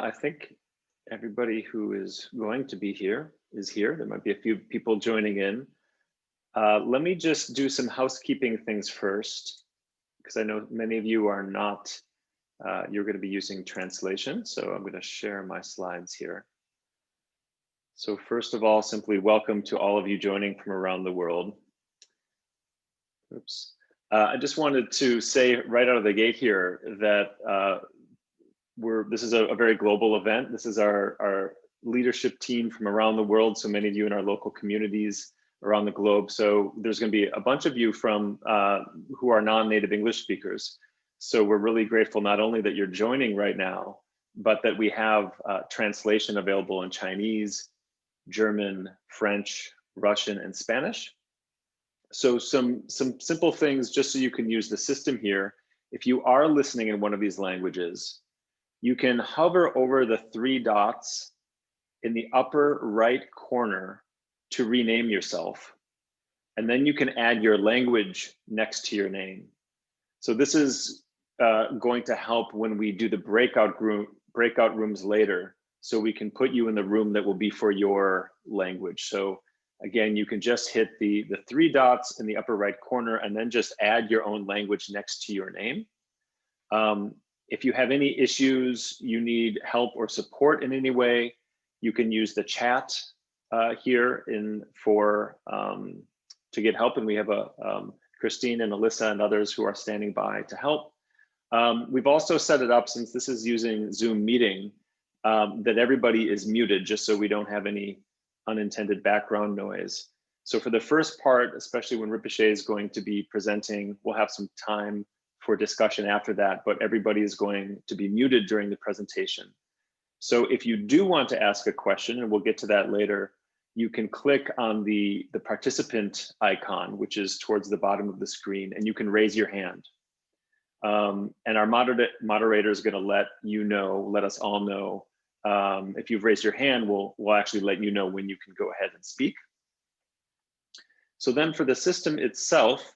I think everybody who is going to be here is here. There might be a few people joining in. Let me just do some housekeeping things first, because I know many of you are not, you're going to be using translation. So I'm going to share my slides here. So first of all, simply welcome to all of you joining from around the world. Oops. I just wanted to say right out of the gate here that this is a very global event. This is our leadership team from around the world. So many of you in our local communities around the globe. So there's going to be a bunch of you from who are non-native English speakers. So we're really grateful not only that you're joining right now, but that we have translation available in Chinese, German, French, Russian, and Spanish. So some simple things just so you can use the system here. If you are listening in one of these languages, you can hover over the 3 dots in the upper right corner to rename yourself. And then you can add your language next to your name. So this is going to help when we do the breakout rooms later. So we can put you in the room that will be for your language. So again, you can just hit the 3 dots in the upper right corner and then just add your own language next to your name. If you have any issues, you need help or support in any way, you can use the chat here to get help. And we have Christine and Alyssa and others who are standing by to help. We've also set it up, since this is using Zoom meeting, that everybody is muted just so we don't have any unintended background noise. So for the first part, especially when Rinpoche is going to be presenting, we'll have some time for discussion after that, but everybody is going to be muted during the presentation. So if you do want to ask a question, and we'll get to that later, you can click on the participant icon, which is towards the bottom of the screen, and you can raise your hand. And our moderator is going to let us all know. If you've raised your hand, we'll actually let you know when you can go ahead and speak. So then for the system itself,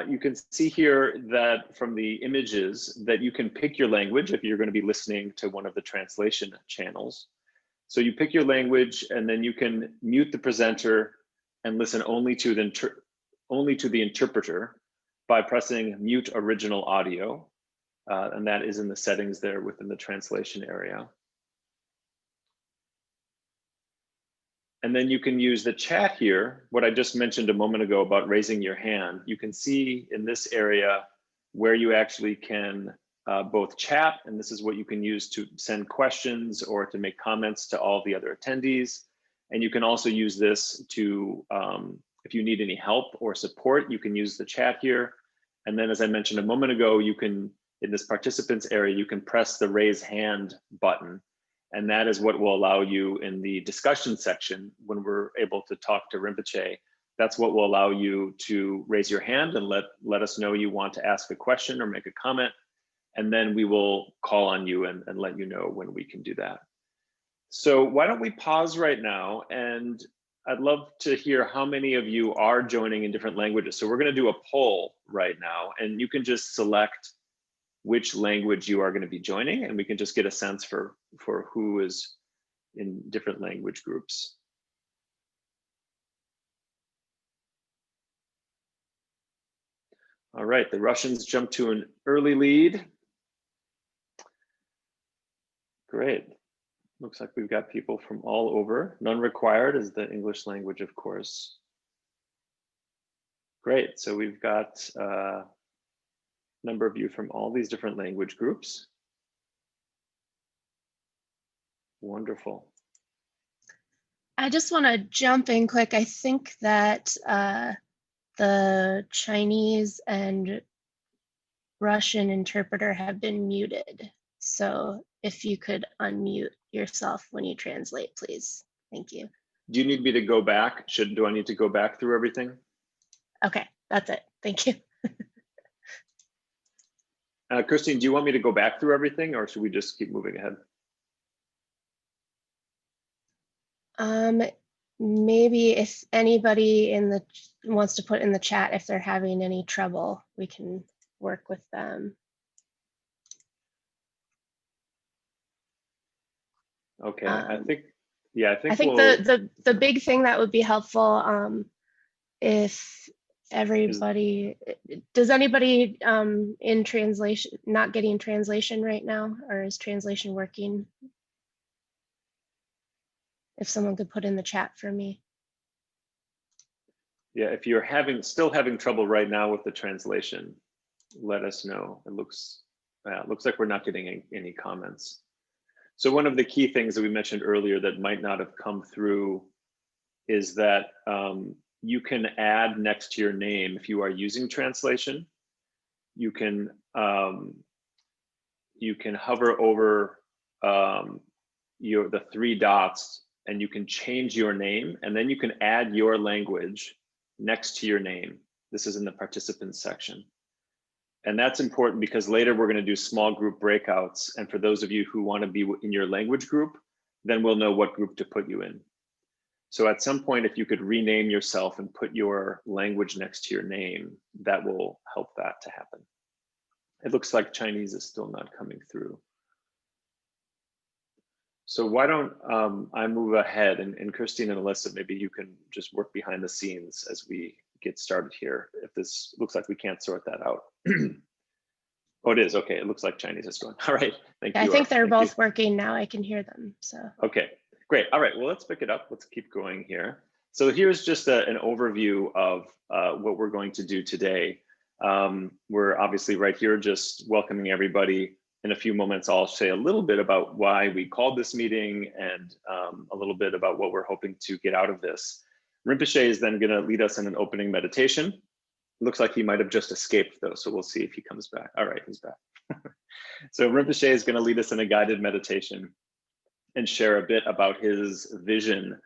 you can see here that from the images that you can pick your language if you're going to be listening to one of the translation channels. So you pick your language, and then you can mute the presenter and listen only to the interpreter by pressing mute original audio. And that is in the settings there within the translation area. And then you can use the chat here, what I just mentioned a moment ago about raising your hand. You can see in this area where you actually can both chat, and this is what you can use to send questions or to make comments to all the other attendees. And you can also use this to, if you need any help or support, you can use the chat here. And then, as I mentioned a moment ago, you can, in this participants area, you can press the raise hand button. And that is what will allow you in the discussion section, when we're able to talk to Rinpoche, that's what will allow you to raise your hand and let us know you want to ask a question or make a comment. And then we will call on you and let you know when we can do that. So why don't we pause right now? And I'd love to hear how many of you are joining in different languages. So we're going to do a poll right now, and you can just select which language you are going to be joining, and we can just get a sense for who is in different language groups. All right, the Russians jumped to an early lead. Great. Looks like we've got people from all over. None required is the English language, of course. Great, so we've got a number of you from all these different language groups. Wonderful. I just want to jump in quick. I think that the Chinese and Russian interpreter have been muted. So if you could unmute yourself when you translate, please. Thank you. Do you need me to go back? Do I need to go back through everything? Okay, that's it. Thank you. Christine, do you want me to go back through everything, or should we just keep moving ahead? Maybe if anybody wants to put in the chat if they're having any trouble, we can work with them. Okay, I Um, think, yeah, I I think think we'll, the big thing that would be helpful, if is, everybody, does anybody in translation, not getting translation right now, or is translation working? If someone could put in the chat for me. yeah, if you're still having trouble right now with the translation, let us know. It looks like we're not getting any comments. So one of the key things that we mentioned earlier that might not have come through is that you can add next to your name, if you are using translation, you can hover over the three dots, and you can change your name, and then you can add your language next to your name. This is in the participants section. And that's important because later we're going to do small group breakouts. And for those of you who want to be in your language group, then we'll know what group to put you in. So at some point, if you could rename yourself and put your language next to your name, that will help that to happen. It looks like Chinese is still not coming through. So why don't I move ahead, and Christine and Alyssa, maybe you can just work behind the scenes as we get started here. If this looks like we can't sort that out. Oh, it is, okay, it looks like Chinese is going. All right, thank you. I think they're Thank you. both working now. I can hear them, so. Okay, great. All right, well, let's pick it up. Let's keep going here. So here's just an overview of what we're going to do today. We're obviously right here just welcoming everybody. In a few moments, I'll say a little bit about why we called this meeting and a little bit about what we're hoping to get out of this. Rinpoche is then going to lead us in an opening meditation. Looks like he might have just escaped though, so we'll see if he comes back. All right, he's back. So Rinpoche is going to lead us in a guided meditation and share a bit about his vision,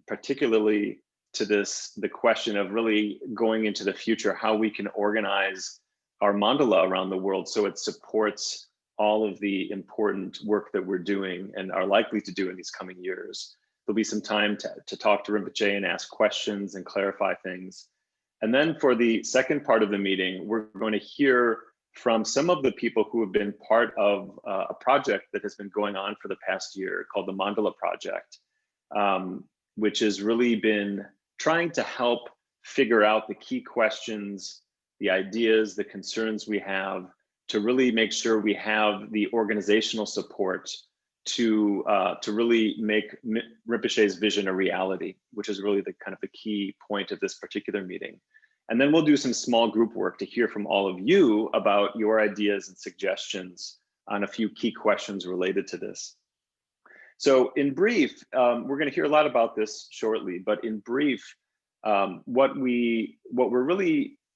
particularly to the question of really going into the future, how we can organize our mandala around the world so it supports all of the important work that we're doing and are likely to do in these coming years. There'll be some time to talk to Rinpoche and ask questions and clarify things. And then for the second part of the meeting, we're going to hear from some of the people who have been part of a project that has been going on for the past year called the Mandala Project, which has really been trying to help figure out the key questions, the ideas, the concerns we have to really make sure we have the organizational support to really make Rinpoche's vision a reality, which is really the kind of the key point of this particular meeting. And then we'll do some small group work to hear from all of you about your ideas and suggestions on a few key questions related to this. So in brief, we're going to hear a lot about this shortly, but in brief,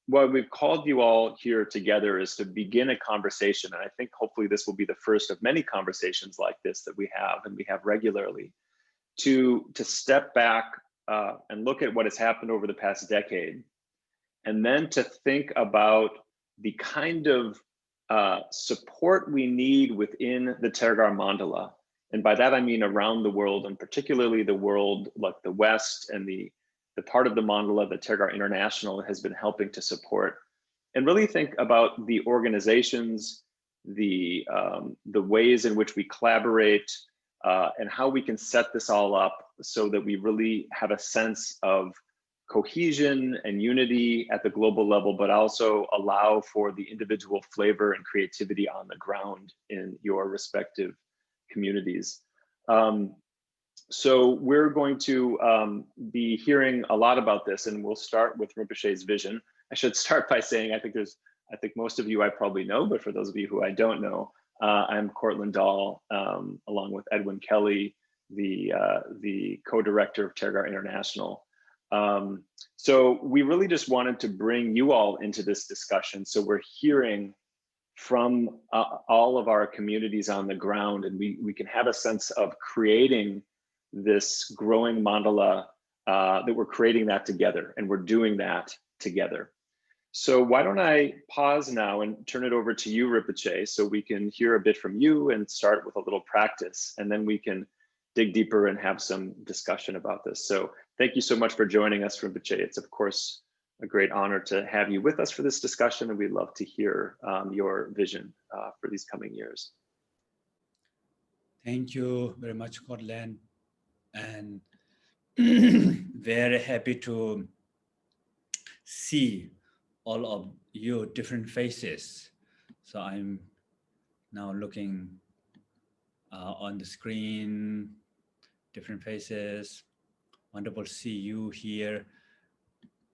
what we've called you all here together is to begin a conversation. And I think hopefully this will be the first of many conversations like this that we have and we have regularly to step back and look at what has happened over the past decade. And then to think about the kind of support we need within the Tergar Mandala. And by that, I mean around the world, and particularly the world like the West and the part of the mandala that Tergar International has been helping to support. And really think about the organizations, the ways in which we collaborate, and how we can set this all up so that we really have a sense of cohesion and unity at the global level, but also allow for the individual flavor and creativity on the ground in your respective communities. So we're going to be hearing a lot about this, and we'll start with Rinpoche's vision. I should start by saying I think most of you I probably know, but for those of you who I don't know, I'm Cortland Dahl, along with Edwin Kelly, the co-director of Tergar International. So we really just wanted to bring you all into this discussion. So we're hearing from all of our communities on the ground, and we can have a sense of creating this growing mandala, that we're creating that together, and we're doing that together. So why don't I pause now and turn it over to you, Rinpoche, so we can hear a bit from you and start with a little practice, and then we can dig deeper and have some discussion about this. So thank you so much for joining us, Rinpoche. It's of course a great honor to have you with us for this discussion, and we'd love to hear your vision for these coming years. Thank you very much, Cortland. And very happy to see all of your different faces. So I'm now looking on the screen, different faces. Wonderful to see you here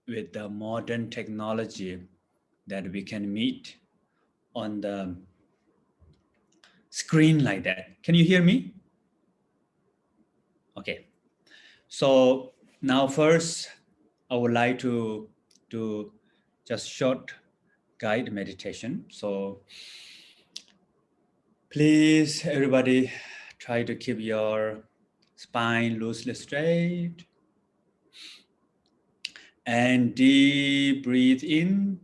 with the modern technology that we can meet on the screen like that. Can you hear me? Okay. So now first, I would like to do just short guide meditation. So please, everybody, try to keep your spine loosely straight. And deep breathe in.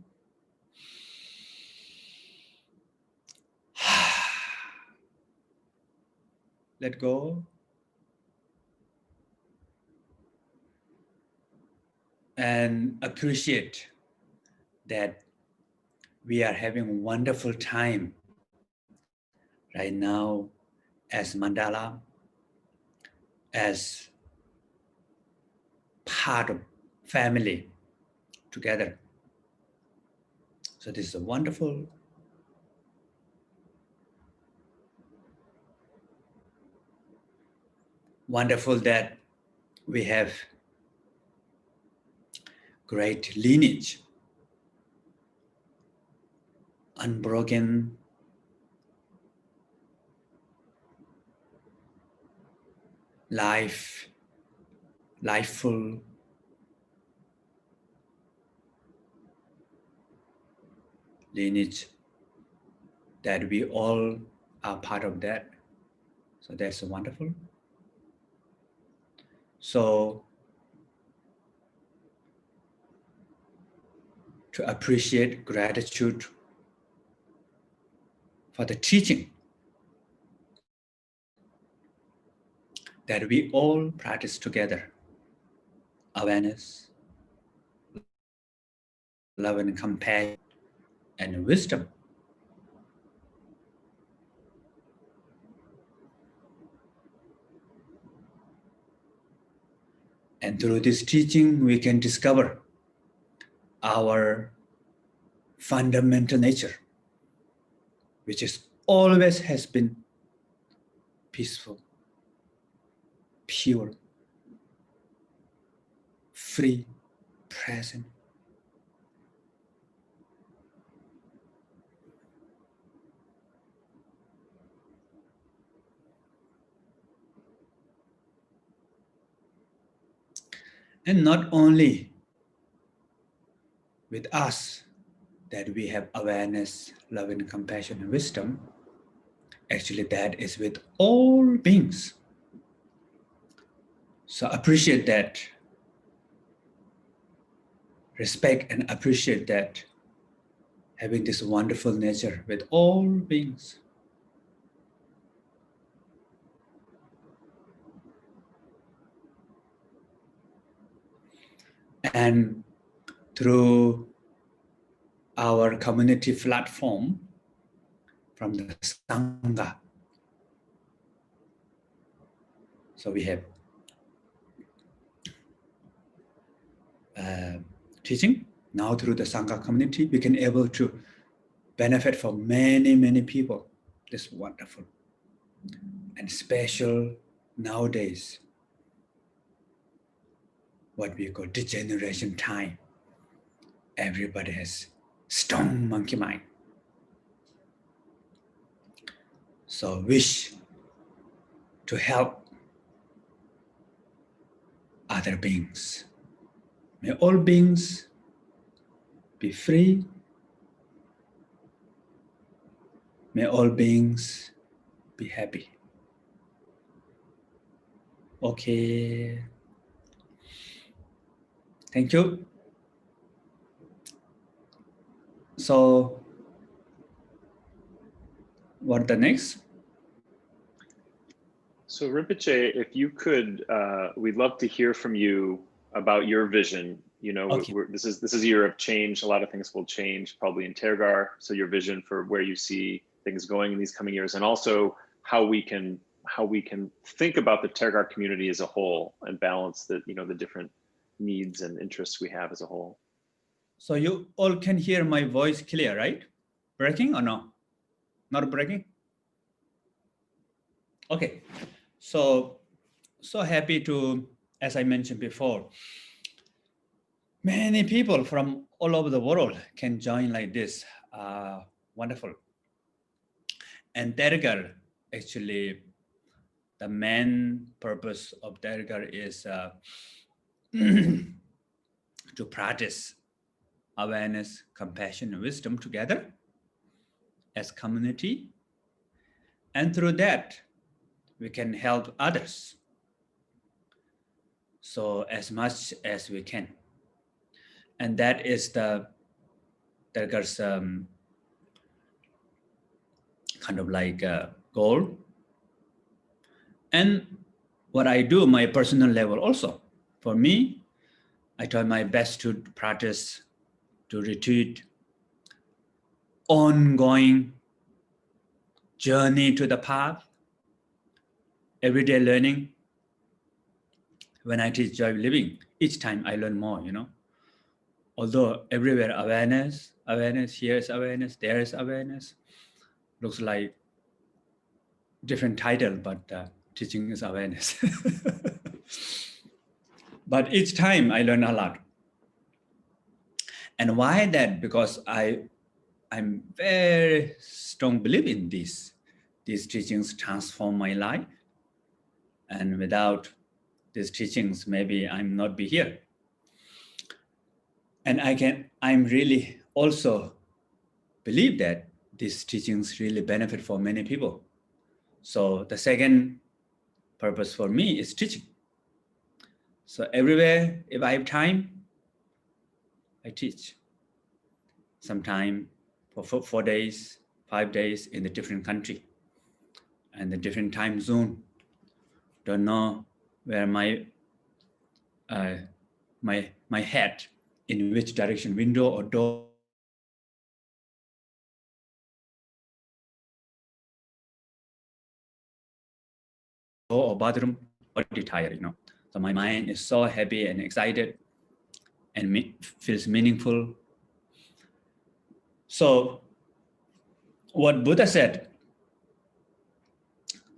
Let go. And appreciate that we are having a wonderful time right now as mandala, as part of family together. So this is a wonderful that we have great lineage, unbroken lifeful lineage that we all are part of that. So that's wonderful. So to appreciate gratitude for the teaching that we all practice together. Awareness, love and compassion, and wisdom. And through this teaching, we can discover our fundamental nature, which is always has been peaceful, pure, free, present. And not only with us that we have awareness, love and compassion and wisdom, actually that is with all beings. So appreciate that, respect and appreciate that, having this wonderful nature with all beings. And through our community platform from the Sangha, so we have teaching. Now through the Sangha community, we can able to benefit from many, many people. This is wonderful. And special nowadays, what we call degeneration time. Everybody has strong monkey mind. So wish to help other beings. May all beings be free. May all beings be happy. Okay. Thank you. So, what the next? So Rinpoche, if you could, we'd love to hear from you about your vision. You know, Okay. this is a year of change. A lot of things will change probably in Tergar. So your vision for where you see things going in these coming years, and also how how we can think about the Tergar community as a whole and balance the, the different needs and interests we have as a whole. So you all can hear my voice clear, right? Breaking or no? Not breaking? Okay, so happy to, as I mentioned before, many people from all over the world can join like this. Wonderful. And Tergar, actually, the main purpose of Tergar is to practice awareness, compassion, and wisdom together as community. And through that, we can help others. So as much as we can. And that is the Tergar's kind of like goal. And what I do, my personal level also. For me, I try my best to practice, to retreat, ongoing journey to the path, everyday learning. When I teach joy living, each time I learn more, Although everywhere awareness, here is awareness, there is awareness. Looks like different title, but teaching is awareness. But each time I learn a lot. And why that? Because I'm very strong belief in this. These teachings transform my life. And without these teachings, maybe I'm not be here. And I'm really also believe that these teachings really benefit for many people. So the second purpose for me is teaching. So everywhere, if I have time, I teach. Sometime for 4 days, 5 days in a different country and a different time zone. Don't know where my head, in which direction, window or door or bathroom, already tired, So my mind is so happy and excited and feels meaningful. So what Buddha said,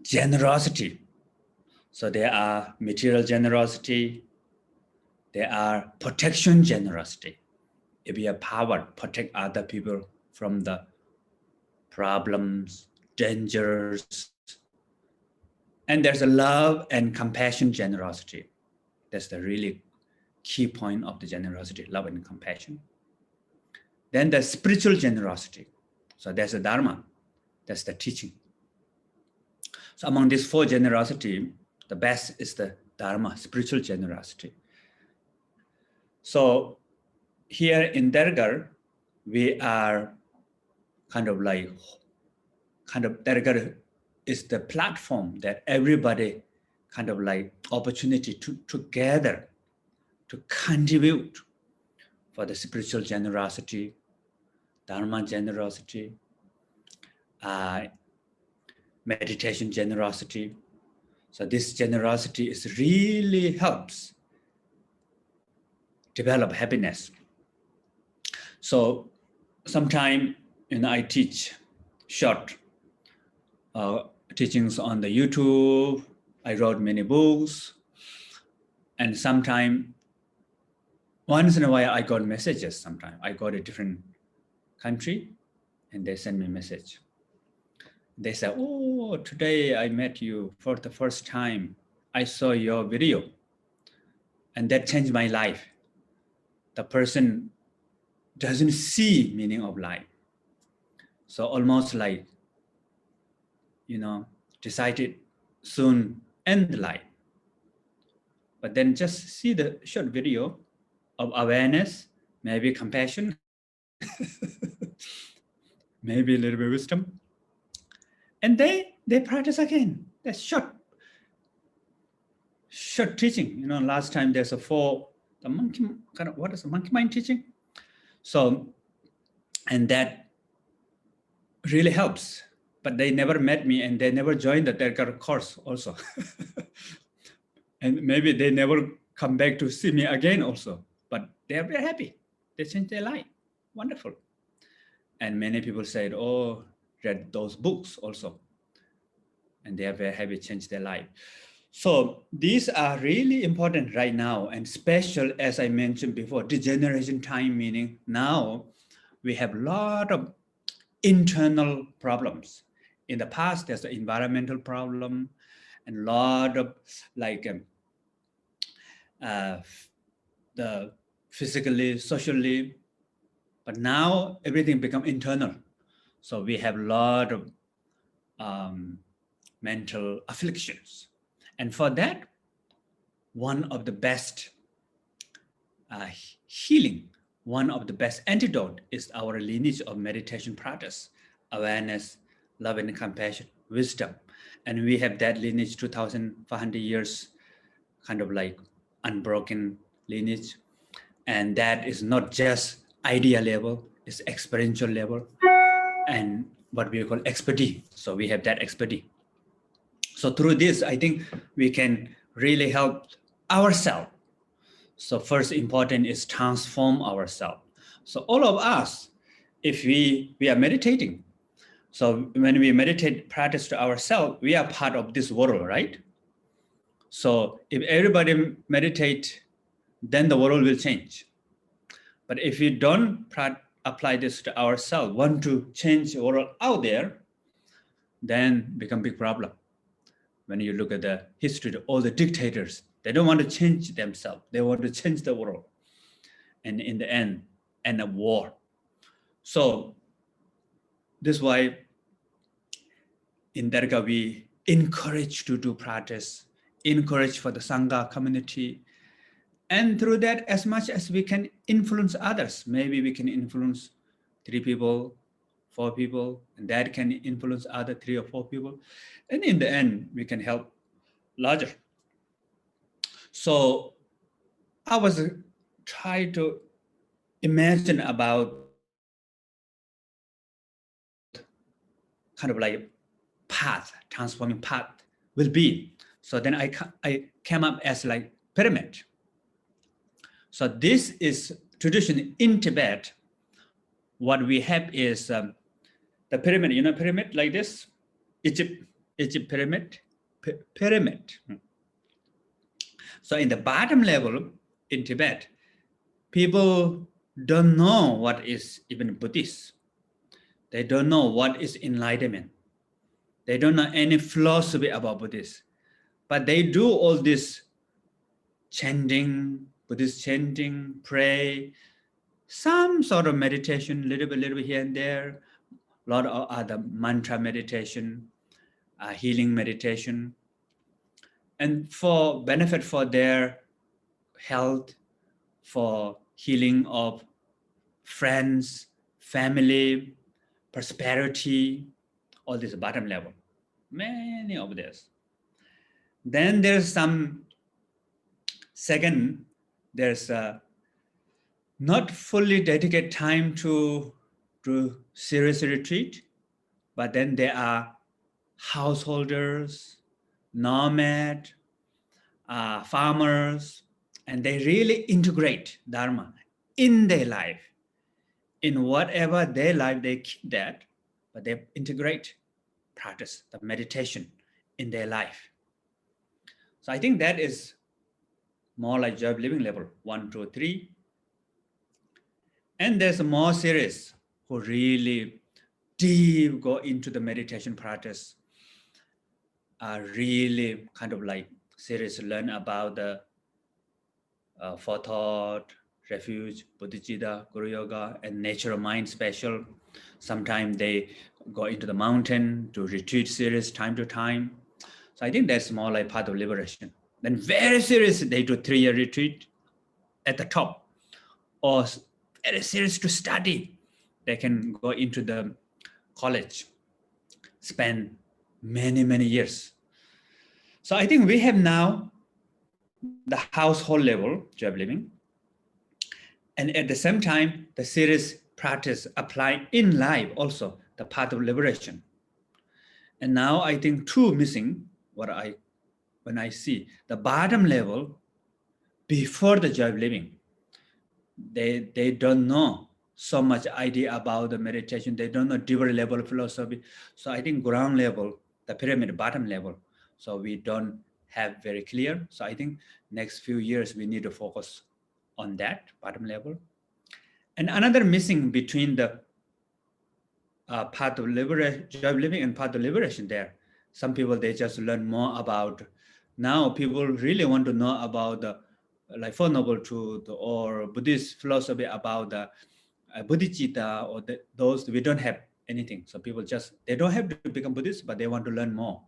generosity. So there are material generosity, there are protection generosity. If you have power, protect other people from the problems, dangers. And there's a love and compassion generosity. That's the really key point of the generosity, love and compassion. Then the spiritual generosity. So there's the Dharma, that's the teaching. So among these 4 generosity, the best is the Dharma, spiritual generosity. So here in Tergar, we are Tergar is the platform that everybody opportunity to together to contribute for the spiritual generosity, Dharma generosity, meditation generosity. So this generosity is really helps develop happiness. So sometime I teach short teachings on the YouTube. I wrote many books, and sometime once in a while I got messages. Sometime I got a different country, and they send me a message. They say, "Oh, today I met you for the first time. I saw your video, and that changed my life." The person doesn't see meaning of life, so almost like decided soon end life. But then just see the short video of awareness, maybe compassion, maybe a little bit of wisdom. And they practice again. That's short teaching. Last time there's the monkey, what is the monkey mind teaching? So, and that really helps but they never met me and they never joined the Tergar course also. And maybe they never come back to see me again also, but they are very happy. They changed their life. Wonderful. And many people said, oh, read those books also. And they are very happy, changed their life. So these are really important right now, and special, as I mentioned before, degeneration time, meaning now we have a lot of internal problems. In the past, there's the environmental problem and a lot of like the physically, socially, but now everything become internal. So we have a lot of mental afflictions. And for that, one of the best healing, one of the best antidote is our lineage of meditation practice, awareness, love and compassion, wisdom. And we have that lineage 2,500 years, kind of like unbroken lineage. And that is not just idea level, it's experiential level and what we call expertise. So we have that expertise. So through this, I think we can really help ourselves. So first important is transform ourselves. So all of us, if we are meditating, so when we meditate, practice to ourselves, we are part of this world, right? So if everybody meditate, then the world will change. But if we don't apply this to ourselves, want to change the world out there, then become big problem. When you look at the history of all the dictators, they don't want to change themselves. They want to change the world. And in the end a war. So this is why in Tergar we encourage to do practice, encourage for the Sangha community. And through that, as much as we can influence others, maybe we can influence 3 people, 4 people, and that can influence other 3 or 4 people. And in the end, we can help larger. So I was trying to imagine about kind of like path, transforming path will be. So then I came up as like pyramid. So this is tradition in Tibet. What we have is the pyramid, you know, pyramid like this, Egypt pyramid, pyramid. So in the bottom level in Tibet, people don't know what is even Buddhist. They don't know what is enlightenment. They don't know any philosophy about Buddhist, but they do all this chanting, Buddhist chanting, pray, some sort of meditation, little bit here and there, a lot of other mantra meditation, healing meditation, and for benefit for their health, for healing of friends, family, prosperity, all this bottom level, many of this. Then there's some second, there's not fully dedicated time to serious retreat, but then there are householders, nomad, farmers, and they really integrate Dharma in their life. In whatever their life, they keep that, but they integrate, practice the meditation in their life. So I think that is more like joy of living level 1, 2, 3. And there's more serious who really deep go into the meditation practice, really kind of like serious learn about the forethought, refuge, bodhicitta, guru yoga, and nature of mind special. Sometimes they go into the mountain to retreat serious time to time. So I think that's more like part of liberation. Then very serious, they do 3-year retreat at the top, or very serious to study. They can go into the college, spend many, many years. So I think we have now the household level joy of living. And at the same time, the serious practice apply in life also, the path of liberation. And now I think two missing when I see the bottom level before the joy of living. They don't know so much idea about the meditation. They don't know deeper level philosophy. So I think ground level, the pyramid bottom level. So we don't have very clear. So I think next few years we need to focus on that bottom level. And another missing between the path of liberation, joy of living and path of liberation there. Some people, they just learn more about, now people really want to know about the like Four Noble Truth or Buddhist philosophy about the Bodhicitta or those, we don't have anything. So people just, they don't have to become Buddhist, but they want to learn more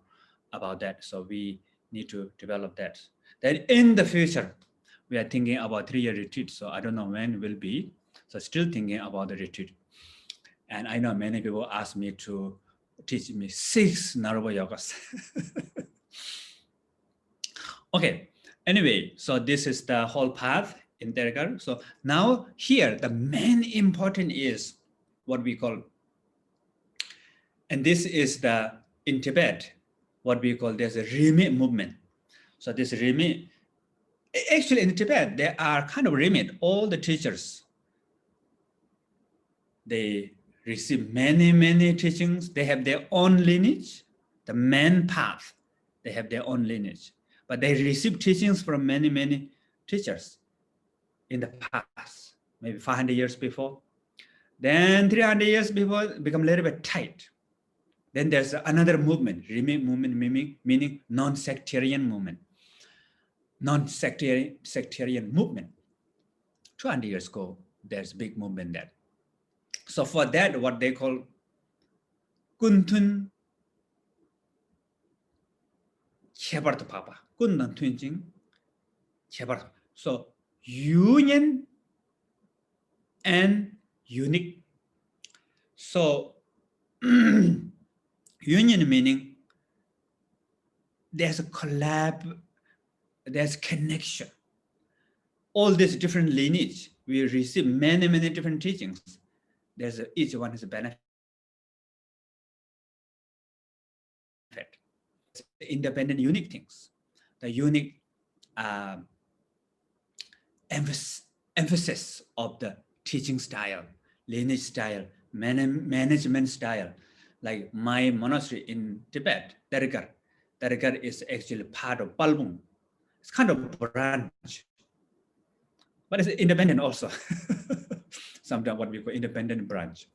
about that. So we need to develop that. Then in the future, we are thinking about 3-year retreat. So I don't know when it will be. So still thinking about the retreat. And I know many people ask me to teach me 6 Naruto yogas. Okay, anyway, so this is the whole path in Tergar. So now here, the main important is what we call, and this is the, in Tibet, what we call, there's a Rimi movement. So this Rimi, actually in Tibet, there are kind of Rimi, all the teachers, they receive many teachings. They have their own lineage, the main path, they have their own lineage. But they receive teachings from many teachers in the past, maybe 500 years before. Then 300 years before, become a little bit tight. Then there's another movement, Rimi movement, meaning non-sectarian movement. Non-sectarian movement. 200 years ago, there's a big movement there. So for that, what they call Kuntun Chebarto Papa. Kundan Tunjing Chebarto. So union and unique. So union meaning there's a collab, there's connection. All this different lineage, we receive many different teachings. There's each one is a benefit. Independent, unique things. The unique emphasis of the teaching style, lineage style, management style. Like my monastery in Tibet, Tergar. Tergar is actually part of Palbung. It's kind of a branch, but it's independent also. Sometimes what we call independent branch.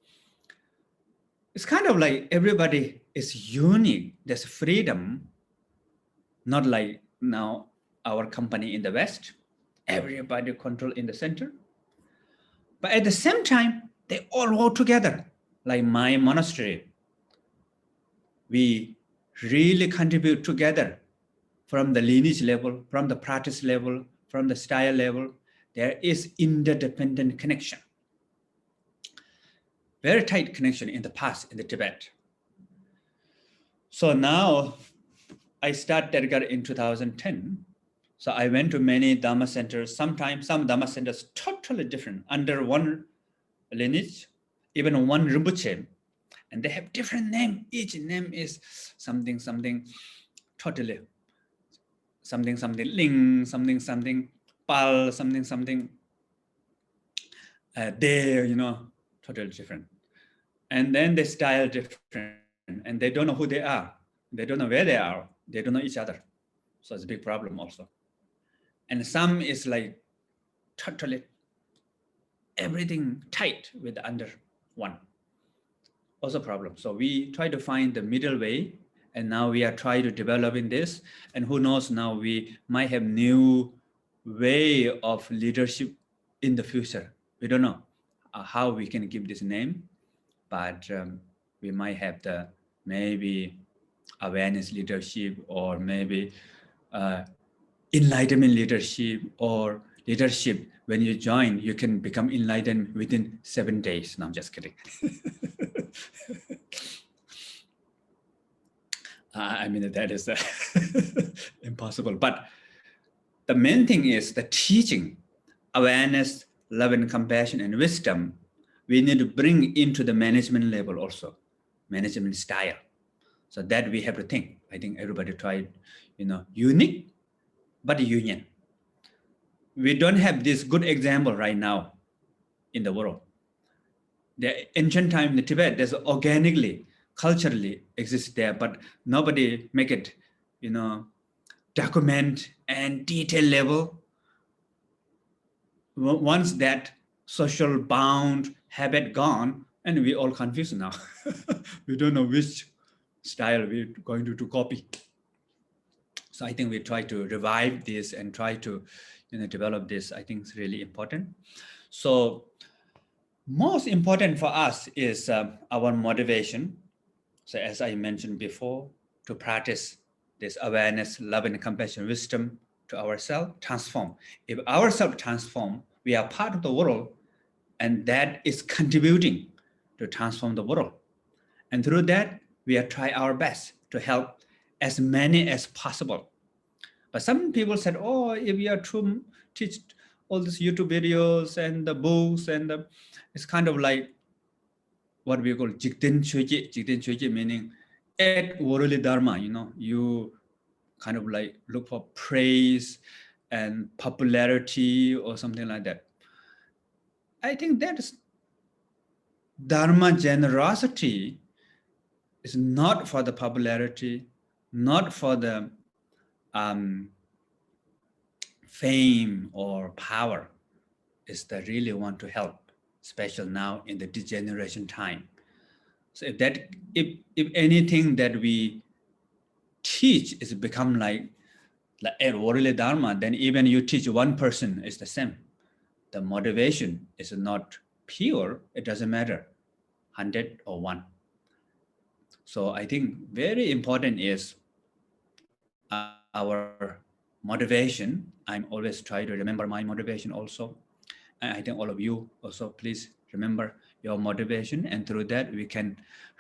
It's kind of like everybody is unique. There's freedom, not like now our company in the West, everybody control in the center. But at the same time, they all work together. Like my monastery, we really contribute together from the lineage level, from the practice level, from the style level. There is interdependent connection. Very tight connection in the past in the Tibet. So now I started Tergar in 2010. So I went to many Dhamma centers. Sometimes some Dhamma centers totally different under one lineage, even one Rinpoche, and they have different name. Each name is something totally, something Ling, something Pal, something there, you know, totally different. And then they style different, and they don't know who they are. They don't know where they are. They don't know each other. So it's a big problem also. And some is like totally everything tight with under one. Also problem. So we try to find the middle way, and now we are trying to develop in this. And who knows, now we might have new way of leadership in the future. We don't know how we can give this name, but we might have the maybe awareness leadership, or maybe enlightenment leadership, or leadership. When you join, you can become enlightened within 7 days. No, I'm just kidding. I mean, that is impossible. But the main thing is the teaching, awareness, love and compassion and wisdom. We need to bring into the management level also, management style. So that we have to think. I think everybody tried, unique, but union. We don't have this good example right now in the world. The ancient time in the Tibet, there's organically, culturally exists there, but nobody make it, document and detail level. Once that social bound habit gone, and we all confused now. We don't know which style we're going to copy. So I think we try to revive this and try to develop this. I think it's really important. So most important for us is our motivation. So as I mentioned before, to practice this awareness, love, and compassion, wisdom to ourselves, transform. If ourselves transform, we are part of the world, and that is contributing to transform the world. And through that, we are trying our best to help as many as possible. But some people said, oh, if we are to teach all these YouTube videos and the books, and it's kind of like what we call jikten choji, meaning at worldly dharma, you kind of like look for praise and popularity or something like that. I think that is dharma generosity is not for the popularity, not for the fame or power. Is that really want to help, especially now in the degeneration time. So if anything that we teach is become like a worldly dharma, then even you teach one person is the same. The motivation is not pure. It doesn't matter, 100 or 1. So I think very important is our motivation. I'm always try to remember my motivation also. And I think all of you also, please remember your motivation. And through that, we can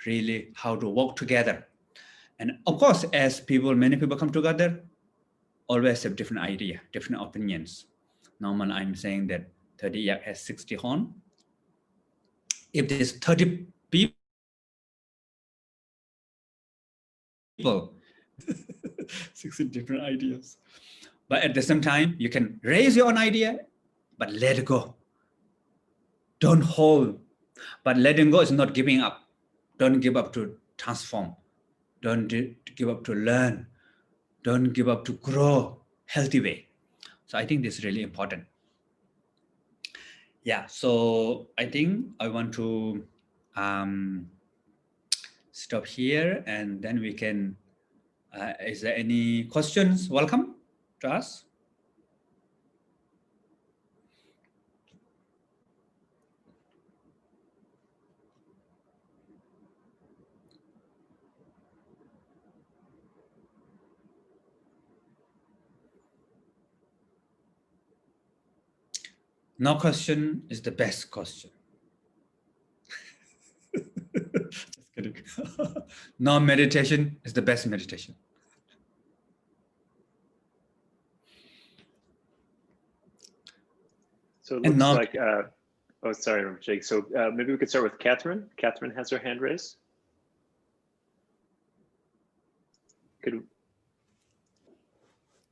really how to work together. And of course, as many people come together, always have different idea, different opinions. Normally, I'm saying that 30 yak has 60 horn. If there's 30 people, 60 different ideas. But at the same time, you can raise your own idea, but let it go. Don't hold. But letting go is not giving up. Don't give up to transform. Don't give up to learn. Don't give up to grow healthy way. So I think this is really important. Yeah, so I think I want to stop here, and then we can, is there any questions? Welcome to us. No question is the best question. Just kidding. No meditation is the best meditation. So it looks like, oh, sorry, Jake. So maybe we could start with Catherine. Catherine has her hand raised.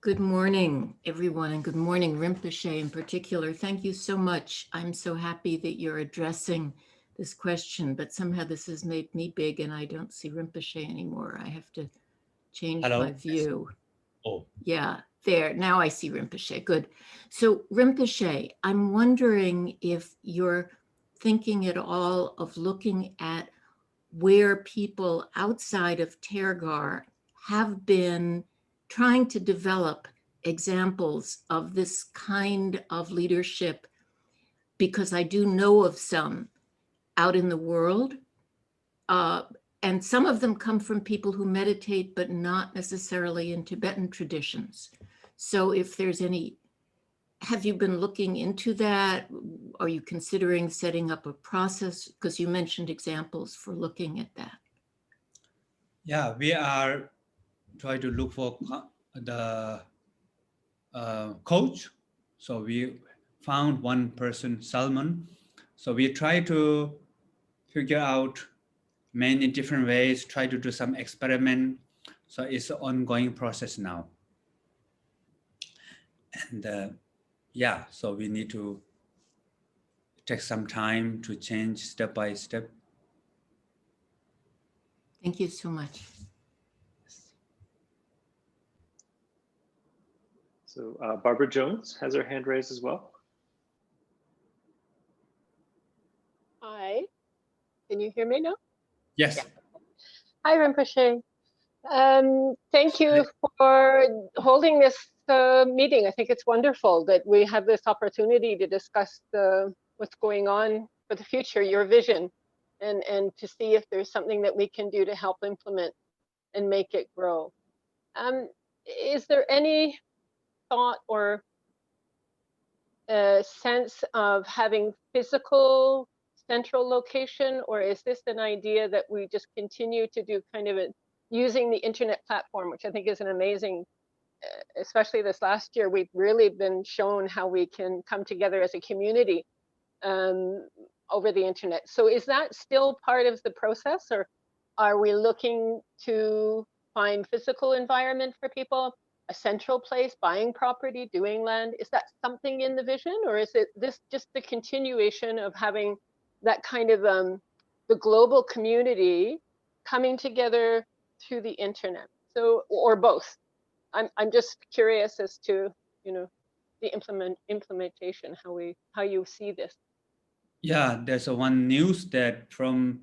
Good morning, everyone, and good morning, Rinpoche in particular. Thank you so much. I'm so happy that you're addressing this question, but somehow this has made me big and I don't see Rinpoche anymore. I have to change my view. Oh. Yeah, there. Now I see Rinpoche. Good. So Rinpoche, I'm wondering if you're thinking at all of looking at where people outside of Tergar have been trying to develop examples of this kind of leadership, because I do know of some out in the world, and some of them come from people who meditate, but not necessarily in Tibetan traditions. So if there's any, have you been looking into that? Are you considering setting up a process? Because you mentioned examples for looking at that. Yeah, we are trying to look for the coach. So we found one person, Salman. So we try to figure out many different ways, try to do some experiment. So it's an ongoing process now. And yeah, so we need to take some time to change step by step. Thank you so much. So Barbara Jones has her hand raised as well. Hi, can you hear me now? Yes. Yeah. Hi, Rinpoche. Thank you for holding this meeting. I think it's wonderful that we have this opportunity to discuss what's going on for the future, your vision, and to see if there's something that we can do to help implement and make it grow. Is there any thought or sense of having physical central location, or is this an idea that we just continue to do kind of using the internet platform, which I think is an amazing, especially this last year, we've really been shown how we can come together as a community over the internet. So is that still part of the process, or are we looking to find physical environment for people, a central place, buying property, doing land? Is that something in the vision, or is it this just the continuation of having that kind of the global community coming together through the internet? So, or both. I'm just curious as to, you know, the implementation, how you see this. Yeah, there's one news that from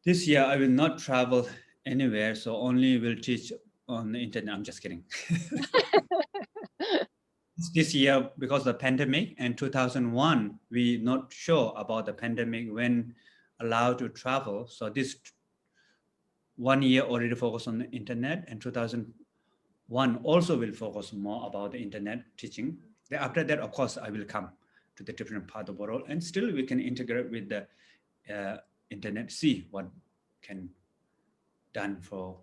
this year I will not travel anywhere, so only will teach on the internet. I'm just kidding. This year, because of the pandemic, and 2001, we not sure about the pandemic when allowed to travel. So this 1 year already focused on the internet, and 2001 also will focus more about the internet teaching. Then after that, of course, I will come to the different part of the world, and still we can integrate with the internet, see what can done for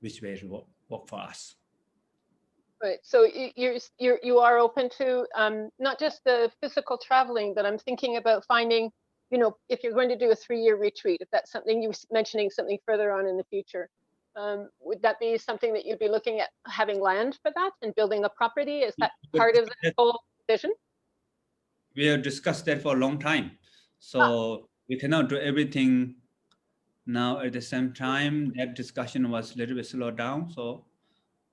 which way to work for us. Right. So you are open to not just the physical traveling, but I'm thinking about finding, you know, if you're going to do a 3-year retreat, if that's something you were mentioning something further on in the future, would that be something that you'd be looking at, having land for that and building a property? Is that part of the whole vision? We have discussed that for a long time. So we cannot do everything now at the same time. That discussion was a little bit slowed down. So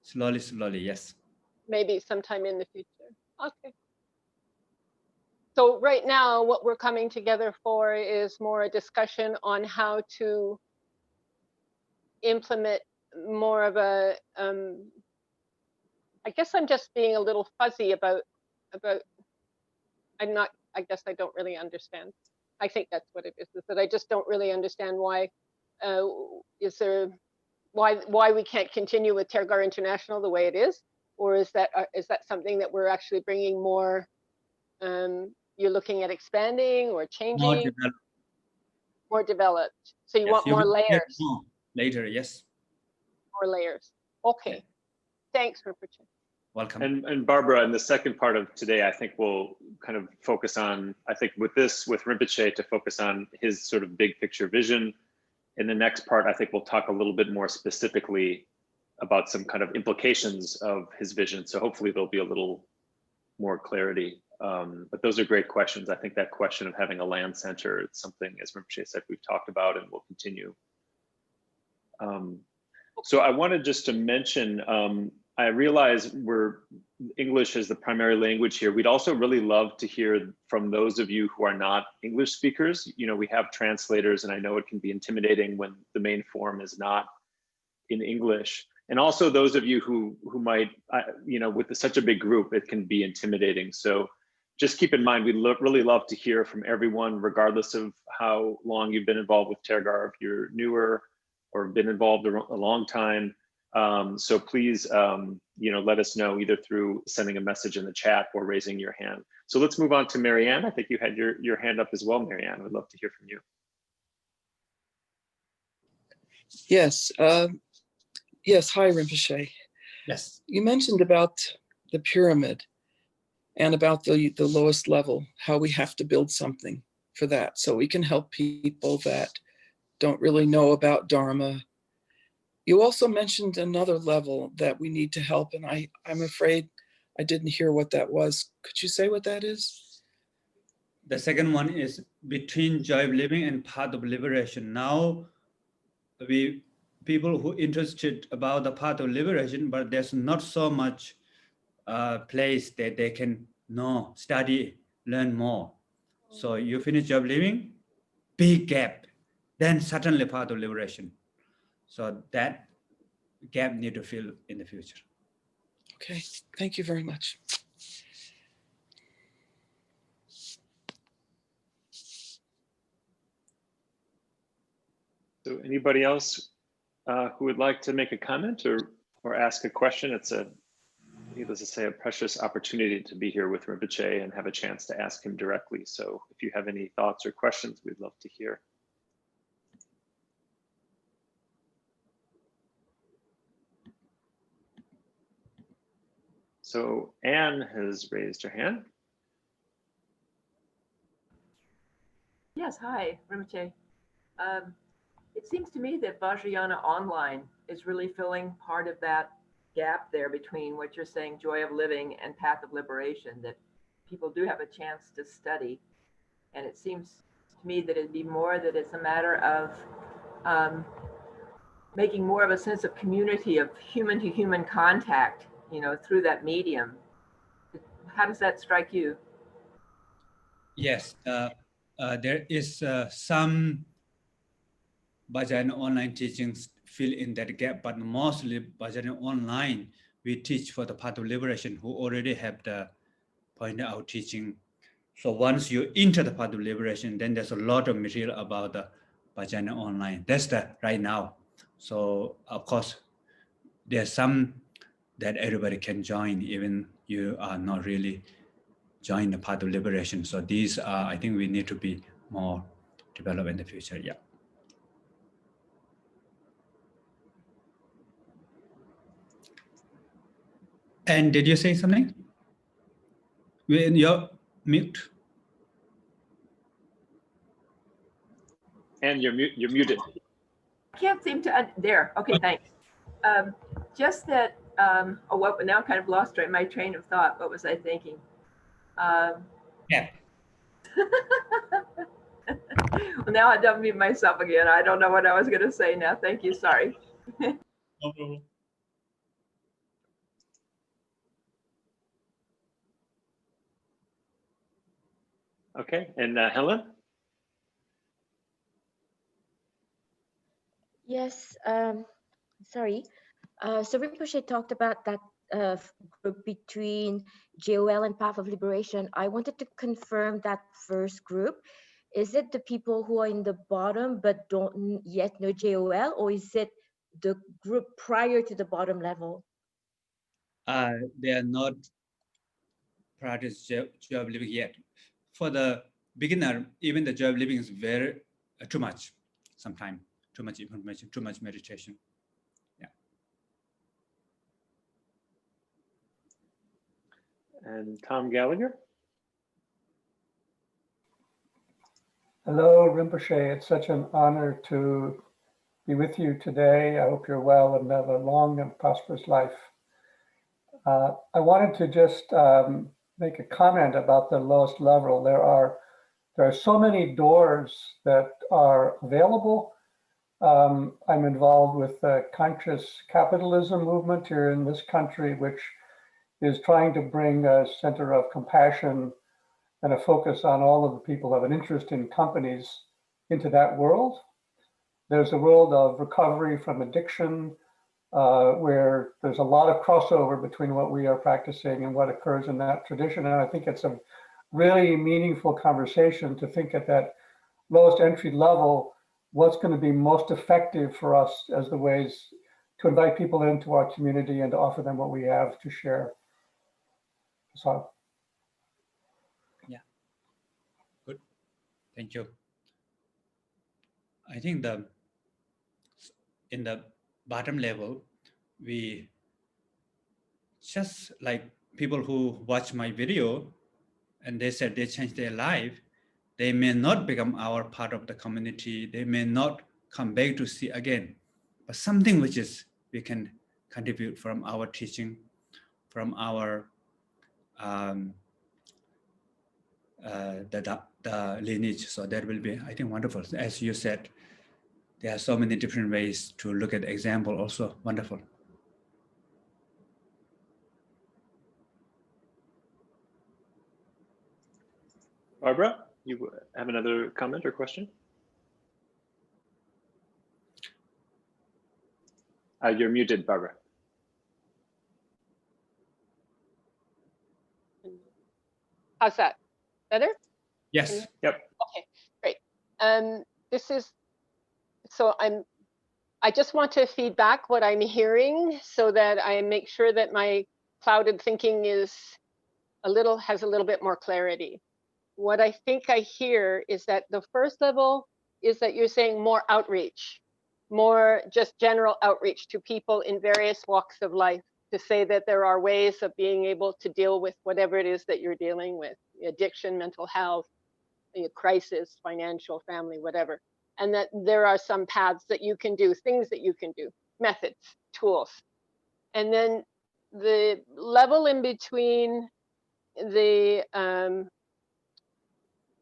slowly, yes. Maybe sometime in the future. Okay. So right now, what we're coming together for is more a discussion on how to implement more of a, I guess I'm just being a little fuzzy about, I guess I don't really understand. I think that's what it is that I just don't really understand why, why we can't continue with Tergar International the way it is, or is that something that we're actually bringing more, you're looking at expanding or changing? More developed. So you want more layers? More later, yes. More layers. Okay. Yeah. Thanks, Rinpoche. Welcome. And Barbara, in the second part of today, I think we'll kind of focus on, I think with Rinpoche, to focus on his sort of big picture vision. In the next part, I think we'll talk a little bit more specifically about some kind of implications of his vision. So hopefully there'll be a little more clarity. But those are great questions. I think that question of having a land center, it's something, as Rinpoche said, we've talked about and will continue. So I wanted just to mention, I realize English is the primary language here. We'd also really love to hear from those of you who are not English speakers. You know, we have translators, and I know it can be intimidating when the main form is not in English. And also those of you who might, you know, with such a big group, it can be intimidating. So just keep in mind, we'd really love to hear from everyone, regardless of how long you've been involved with Tergar, if you're newer or been involved a long time. So please, you know, let us know either through sending a message in the chat or raising your hand. So let's move on to Marianne. I think you had your hand up as well, Marianne. We'd love to hear from you. Yes. Yes. Hi, Rinpoche. Yes. You mentioned about the pyramid and about the lowest level, how we have to build something for that so we can help people that don't really know about Dharma. You also mentioned another level that we need to help, and I'm afraid I didn't hear what that was. Could you say what that is? The second one is between joy of living and path of liberation. Now, people who interested about the path of liberation, but there's not so much place that they can know, study, learn more. So you finish job living, big gap, then suddenly path of liberation. So that gap need to fill in the future. Okay, thank you very much. So anybody else who would like to make a comment or ask a question? It's needless to say, a precious opportunity to be here with Rinpoche and have a chance to ask him directly. So if you have any thoughts or questions, we'd love to hear. So Anne has raised her hand. Yes, hi, Rinpoche. It seems to me that Vajrayana Online is really filling part of that gap there between what you're saying, joy of living and path of liberation, that people do have a chance to study. And it seems to me that it'd be more that it's a matter of making more of a sense of community, of human to human contact, you know, through that medium. How does that strike you? Yes, there is some Vajrayana Online teachings fill in that gap, but mostly Vajrayana Online, we teach for the path of liberation who already have the point out teaching. So once you enter the path of liberation, then there's a lot of material about the Vajrayana Online. That's the right now. So of course, there's some that everybody can join, even you are not really join the path of liberation. So these are, I think we need to be more developed in the future. Yeah. And did you say something? You're mute. And you're muted. I can't seem to, there, okay, thanks. Just that, oh, well, now I'm kind of lost my train of thought. What was I thinking? Yeah. Well, now I don't mute myself again. I don't know what I was going to say now. Thank you. Sorry. No problem. Okay, and Helen? Yes, sorry. So Rinpoche talked about that group between JOL and Path of Liberation. I wanted to confirm that first group. Is it the people who are in the bottom but don't yet know JOL, or is it the group prior to the bottom level? They are not practice joy of living yet. For the beginner, even the joy of living is very too much. Sometimes too much information, too much meditation. Yeah. And Tom Gallagher? Hello, Rinpoche. It's such an honor to be with you today. I hope you're well and have a long and prosperous life. I wanted to just make a comment about the lowest level. There are so many doors that are available. I'm involved with the conscious capitalism movement here in this country, which is trying to bring a center of compassion and a focus on all of the people who have an interest in companies into that world. There's a world of recovery from addiction, where there's a lot of crossover between what we are practicing and what occurs in that tradition. And I think it's a really meaningful conversation to think at that lowest entry level, what's going to be most effective for us as the ways to invite people into our community and to offer them what we have to share. So. Yeah, good, thank you. I think in the bottom level, we just like people who watch my video and they said they changed their life, they may not become our part of the community. They may not come back to see again, but something which is we can contribute from our teaching, from our the lineage. So that will be, I think, wonderful. As you said, there are so many different ways to look at the example. Also wonderful. Barbara, you have another comment or question? You're muted, Barbara. How's that? Better? Yes. Yep. Okay, great. This is, so I just want to feed back what I'm hearing so that I make sure that my clouded thinking is has a little bit more clarity. What I think I hear is that the first level is that you're saying more outreach, more just general outreach to people in various walks of life, to say that there are ways of being able to deal with whatever it is that you're dealing with, addiction, mental health, crisis, financial, family, whatever. And that there are some paths that you can do, things that you can do, methods, tools. And then the level in between the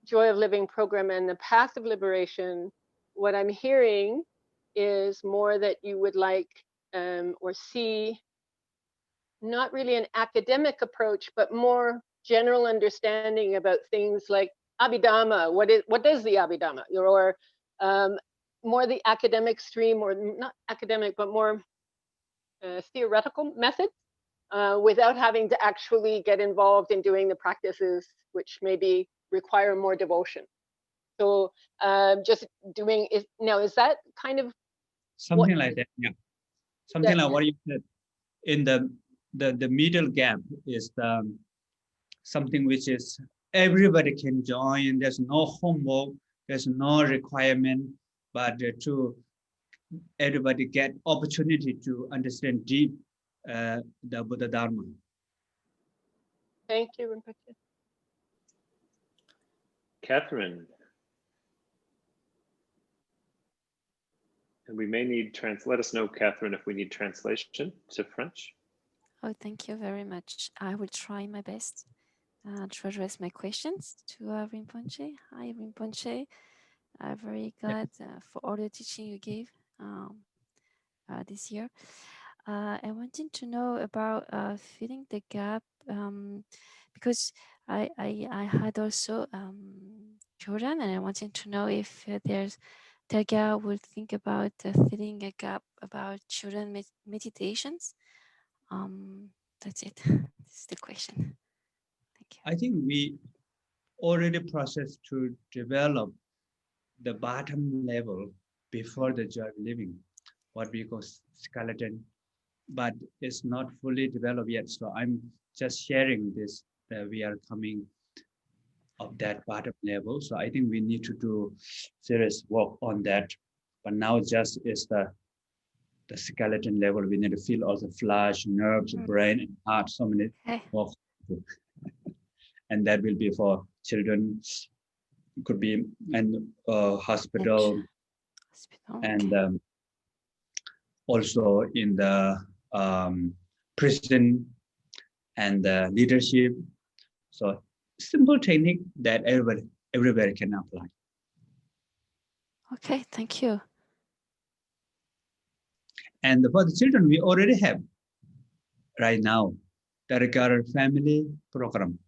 Joy of Living program and the path of liberation, what I'm hearing is more that you would like or see not really an academic approach, but more general understanding about things like Abhidhamma. What is the Abhidhamma? Or more the academic stream, or not academic, but more theoretical methods, without having to actually get involved in doing the practices, which maybe require more devotion. So just doing it now, is that kind of something like that? Yeah, something like what you said. In the middle gap is something which is everybody can join. There's no homework, there's no requirement, but to everybody get opportunity to understand deep the Buddha Dharma. Thank you, Rinpoche. Catherine. And we may need let us know, Catherine, if we need translation to French. Oh, thank you very much. I will try my best to address my questions to Rinpoche. Hi, Rinpoche. I'm very glad for all the teaching you gave this year. I wanted to know about filling the gap because I had also children, and I wanted to know if Tergar will think about filling a gap about children meditations. That's it. This is the question. Thank you. I think we already processed to develop the bottom level before the joy of living, what we call skeleton, but it's not fully developed yet. So I'm just sharing this, that we are coming of that bottom level. So I think we need to do serious work on that. But now just is the skeleton level. We need to feel all the flesh, nerves, brain, and heart. So many work. And that will be for children. Could be in hospital, and also in the prison and the leadership. So simple technique that everybody can apply. Okay, thank you. And for the children, we already have right now the Tergar family program,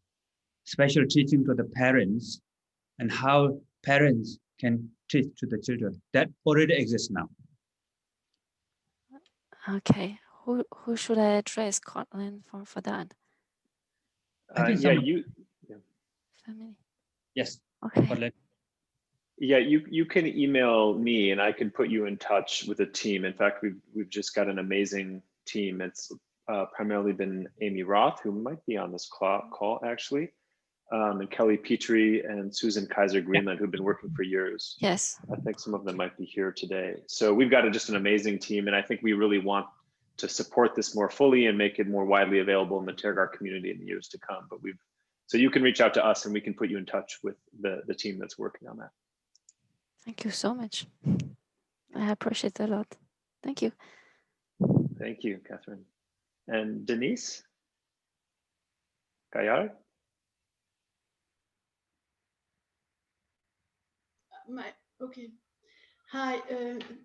special teaching to the parents and how parents can teach to the children. That already exists now. Okay, who should I address Scotland for that? You. Yeah. Family. Yes. Okay. Scotland. Yeah, you can email me and I can put you in touch with a team. In fact, we've just got an amazing team. It's primarily been Amy Roth, who might be on this call actually, and Kelly Petrie and Susan Kaiser Greenland, who've been working for years. Yes. I think some of them might be here today. So we've got just an amazing team, and I think we really want to support this more fully and make it more widely available in the Tergar community in the years to come. But so you can reach out to us and we can put you in touch with the team that's working on that. Thank you so much. I appreciate it a lot. Thank you. Thank you, Catherine. And Denise Gaillard? Okay. Hi,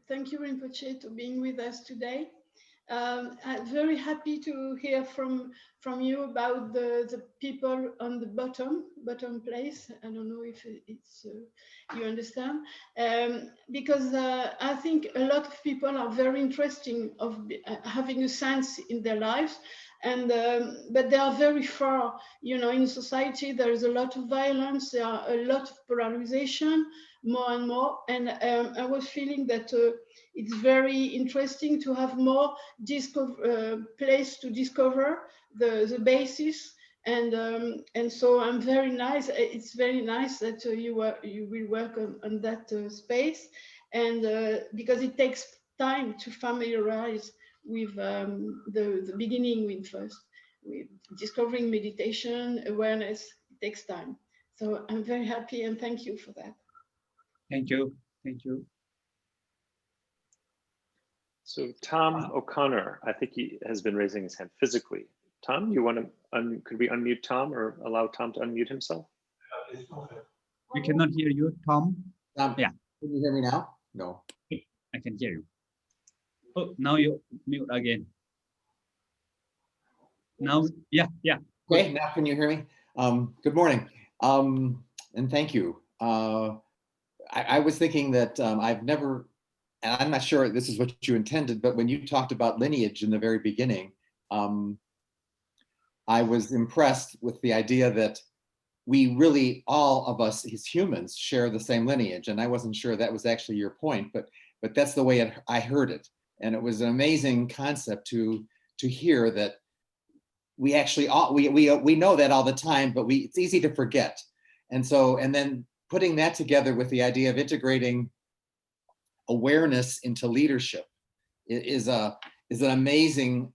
thank you, Rinpoche, for being with us today. I'm very happy to hear from you about the people on the bottom place. I don't know if it's you understand, because I think a lot of people are very interesting of having a science in their lives, and but they are very far. You know, in society there is a lot of violence, there are a lot of polarization, more and more, and I was feeling that it's very interesting to have more place to discover the basis, and so I'm very nice. It's very nice that you will work on that space, and because it takes time to familiarize with the beginning, with discovering meditation awareness. It takes time, so I'm very happy and thank you for that. Thank you. Thank you. So Tom O'Connor, I think he has been raising his hand physically. Tom, you want to, could we unmute Tom or allow Tom to unmute himself? We cannot hear you, Tom. Yeah. Can you hear me now? No. I can hear you. Oh, now you mute again. Now, yeah. Okay, now can you hear me? Good morning, and thank you. I was thinking that I've never, and I'm not sure this is what you intended, but when you talked about lineage in the very beginning, I was impressed with the idea that we really, all of us as humans, share the same lineage. And I wasn't sure that was actually your point, but that's the way I heard it. And it was an amazing concept to hear that we actually all, we know that all the time, but it's easy to forget. And so, and then putting that together with the idea of integrating awareness into leadership is an amazing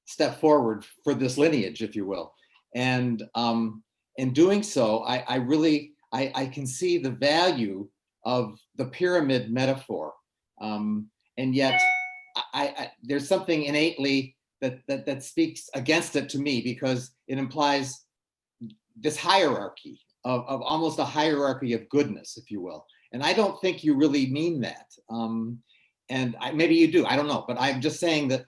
step forward for this lineage, if you will. And in doing so, I really can see the value of the pyramid metaphor. And yet there's something innately that speaks against it to me, because it implies this hierarchy of almost a hierarchy of goodness, if you will. And I don't think you really mean that. And maybe you do, I don't know, but I'm just saying that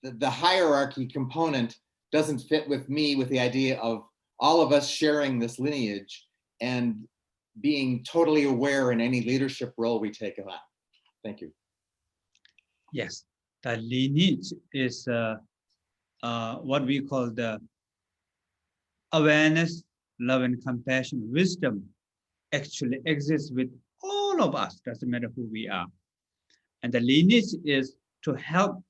the hierarchy component doesn't fit with me, with the idea of all of us sharing this lineage and being totally aware in any leadership role we take on. Thank you. Yes, the lineage is what we call the awareness, love and compassion, wisdom actually exists with all of us, doesn't matter who we are. And the lineage is to help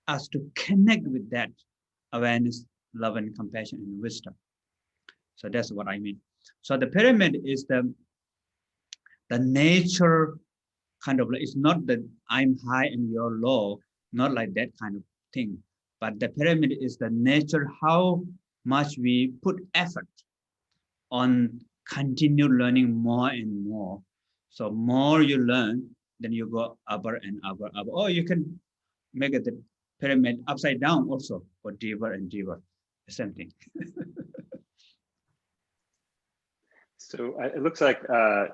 us to connect with that awareness, love and compassion and wisdom. So that's what I mean. So the pyramid is the nature kind of, it's not that I'm high and you're low, not like that kind of thing. But the pyramid is the nature, how much we put effort on continue learning more and more. So more you learn, then you go upper and upper, upper. Or you can make it the pyramid upside down also, or deeper and deeper, the same thing. So it looks like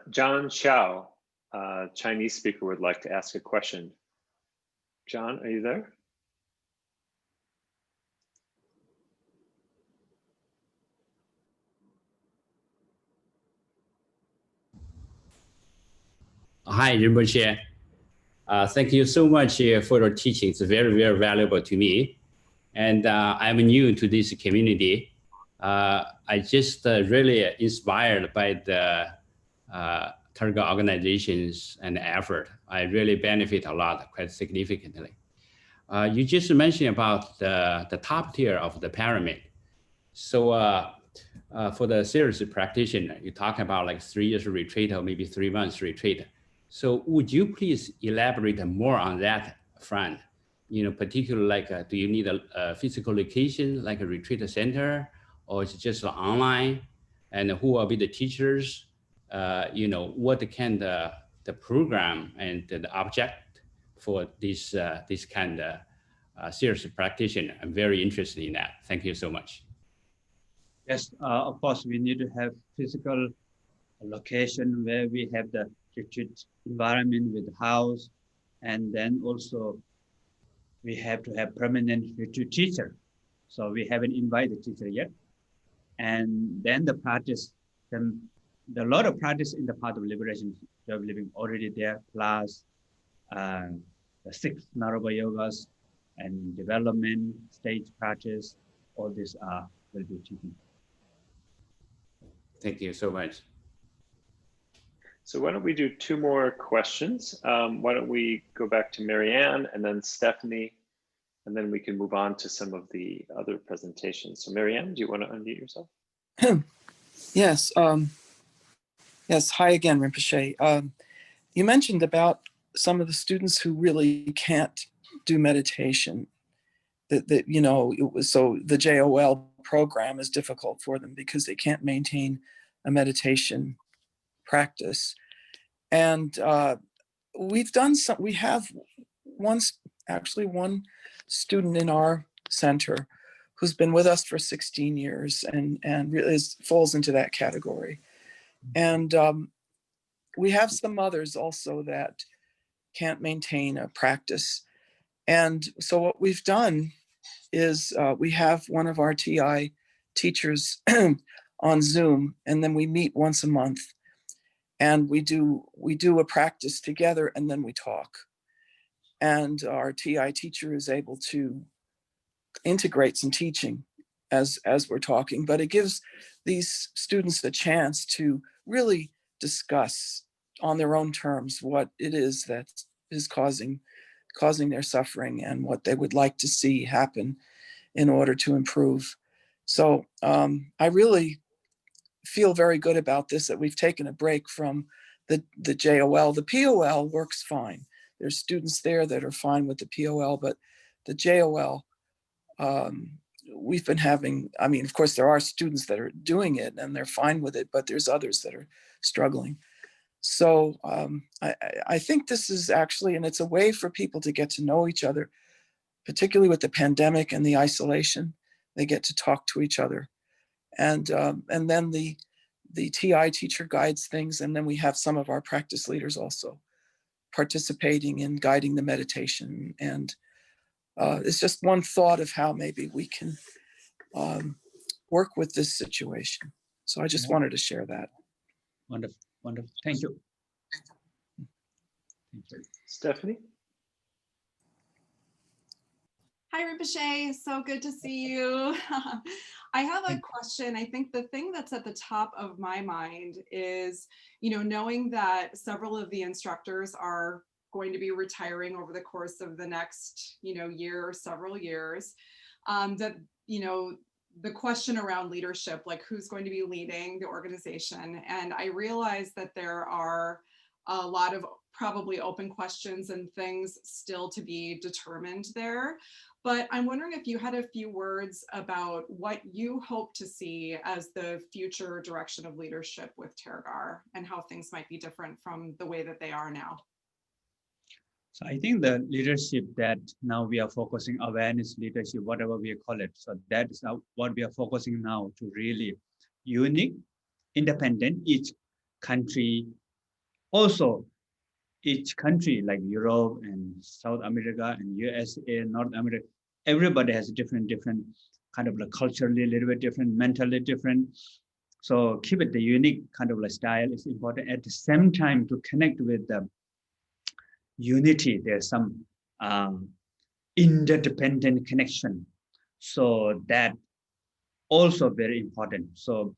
John Xiao, Chinese speaker, would like to ask a question. John, are you there? Hi, Rinpoche. Thank you so much for your teaching. It's very, very valuable to me. And I'm new to this community. I just really inspired by the Tergar organizations and effort. I really benefit a lot, quite significantly. You just mentioned about the top tier of the pyramid. So for the serious practitioner, you talk about like 3 years retreat or maybe 3 months retreat. So would you please elaborate more on that front? You know, particularly like, do you need a physical location, like a retreat center, or it's just online? And who will be the teachers? You know, what can the the program and the object for this this kind of serious practitioner. I'm very interested in that. Thank you so much. Yes, of course, we need to have physical location where we have the retreat environment with house, and then also we have to have permanent retreat teacher. So we haven't invited teacher yet. And then the practice, the lot of practice in the path of liberation, joy of living already there, plus the 6 Naraba yogas and development stage practice, all these will be teaching. Thank you so much. So why don't we do 2 more questions? Why don't we go back to Marianne and then Stephanie, and then we can move on to some of the other presentations. So Marianne, do you want to unmute yourself? Yes. Yes. Hi again, Rinpoche. You mentioned about some of the students who really can't do meditation. That you know, so the JOL program is difficult for them because they can't maintain a meditation practice. And we've done some. We have one student in our center who's been with us for 16 years and really falls into that category. And we have some others also that can't maintain a practice. And so what we've done is we have one of our TI teachers on Zoom, and then we meet once a month, and we do a practice together, and then we talk. And our TI teacher is able to integrate some teaching as we're talking, but it gives these students the chance to really discuss on their own terms what it is that is causing their suffering and what they would like to see happen in order to improve. So I really feel very good about this, that we've taken a break from the JOL. The POL works fine. There's students there that are fine with the POL, but the JOL, we've been having, I mean, of course, there are students that are doing it and they're fine with it, but there's others that are struggling. So I think this is actually, and it's a way for people to get to know each other, particularly with the pandemic and the isolation. They get to talk to each other. And then the TI teacher guides things, and then we have some of our practice leaders also participating in guiding the meditation. And it's just one thought of how maybe we can work with this situation. So I just wanted to share that. Wonderful, wonderful. Thank you. Stephanie? Hi, Rinpoche. So good to see you. I have a question. I think the thing that's at the top of my mind is, you know, knowing that several of the instructors are going to be retiring over the course of the next, you know, year or several years, that, you know, the question around leadership, like who's going to be leading the organization. And I realize that there are a lot of probably open questions and things still to be determined there. But I'm wondering if you had a few words about what you hope to see as the future direction of leadership with Tergar and how things might be different from the way that they are now. So I think the leadership that now we are focusing, awareness leadership, whatever we call it. So that's what we are focusing now, to really unique, independent, each country, also each country like Europe and South America and USA, North America, everybody has different kind of like culturally a little bit different, mentally different. So keep it the unique kind of like style is important. At the same time, to connect with the unity, there's some interdependent connection. So that also very important. So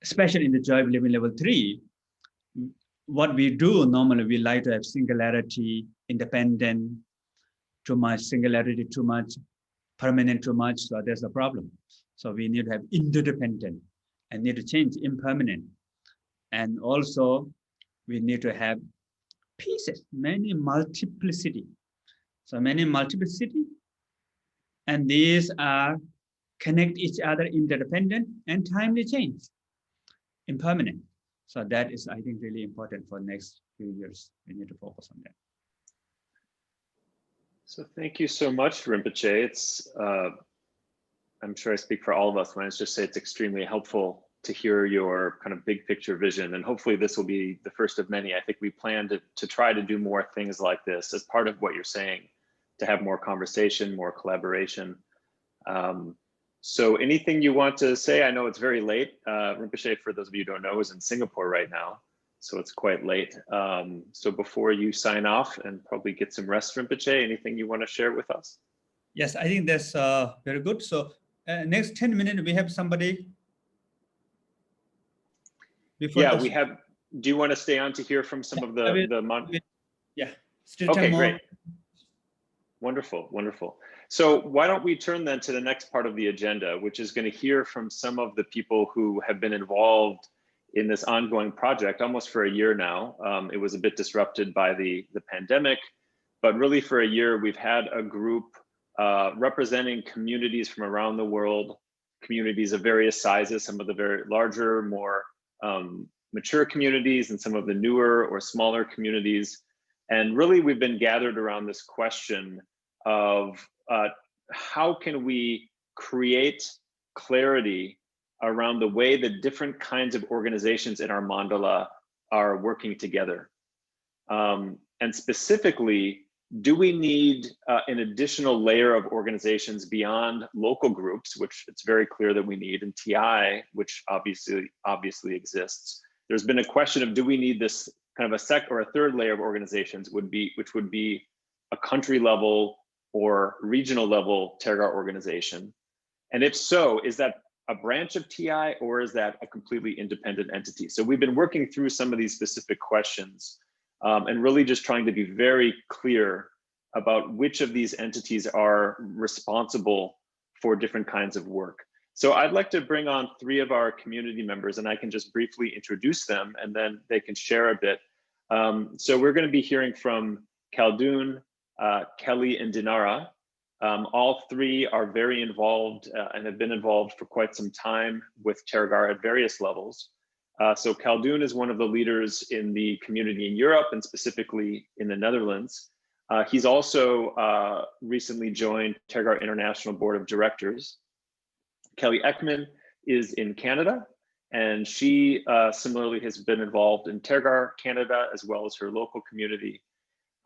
especially in the Joy of Living level 3, what we do normally, we like to have singularity, independent, too much, singularity too much, permanent too much. So there's a problem. So we need to have interdependent and need to change impermanent. And also we need to have pieces, many multiplicity. So many multiplicity, and these are connect each other, interdependent and timely change, impermanent. So that is, I think, really important for next few years. We need to focus on that. So thank you so much, Rinpoche. It's, I'm sure I speak for all of us when I just say it's extremely helpful to hear your kind of big picture vision. And hopefully this will be the first of many. I think we plan to try to do more things like this as part of what you're saying, to have more conversation, more collaboration. So anything you want to say? I know it's very late. Rinpoche, for those of you who don't know, is in Singapore right now. So it's quite late. So before you sign off and probably get some rest, Rinpoche, anything you want to share with us? Yes, I think that's very good. So next 10 minutes, we have somebody. Yeah, we have. Do you want to stay on to hear from some of the Yeah. Okay, great. Wonderful, wonderful. So why don't we turn then to the next part of the agenda, which is going to hear from some of the people who have been involved in this ongoing project almost for a year now. It was a bit disrupted by the pandemic, but really for a year, we've had a group representing communities from around the world, communities of various sizes, some of the very larger, more mature communities and some of the newer or smaller communities. And really, we've been gathered around this question of how can we create clarity around the way the different kinds of organizations in our mandala are working together. And specifically, do we need an additional layer of organizations beyond local groups, which it's very clear that we need, and TI, which obviously exists. There's been a question of, do we need this kind of a third layer of organizations, which would be a country level or regional level Tergar organization? And if so, is that a branch of TI or is that a completely independent entity? So we've been working through some of these specific questions and really just trying to be very clear about which of these entities are responsible for different kinds of work. So I'd like to bring on 3 of our community members, and I can just briefly introduce them and then they can share a bit. So we're going to be hearing from Khaldun, Kelly, and Dinara. All 3 are very involved and have been involved for quite some time with Tergar at various levels. So Khaldun is one of the leaders in the community in Europe and specifically in the Netherlands. He's also recently joined Tergar International Board of Directors. Kelly Ekman is in Canada, and she similarly has been involved in Tergar Canada as well as her local community.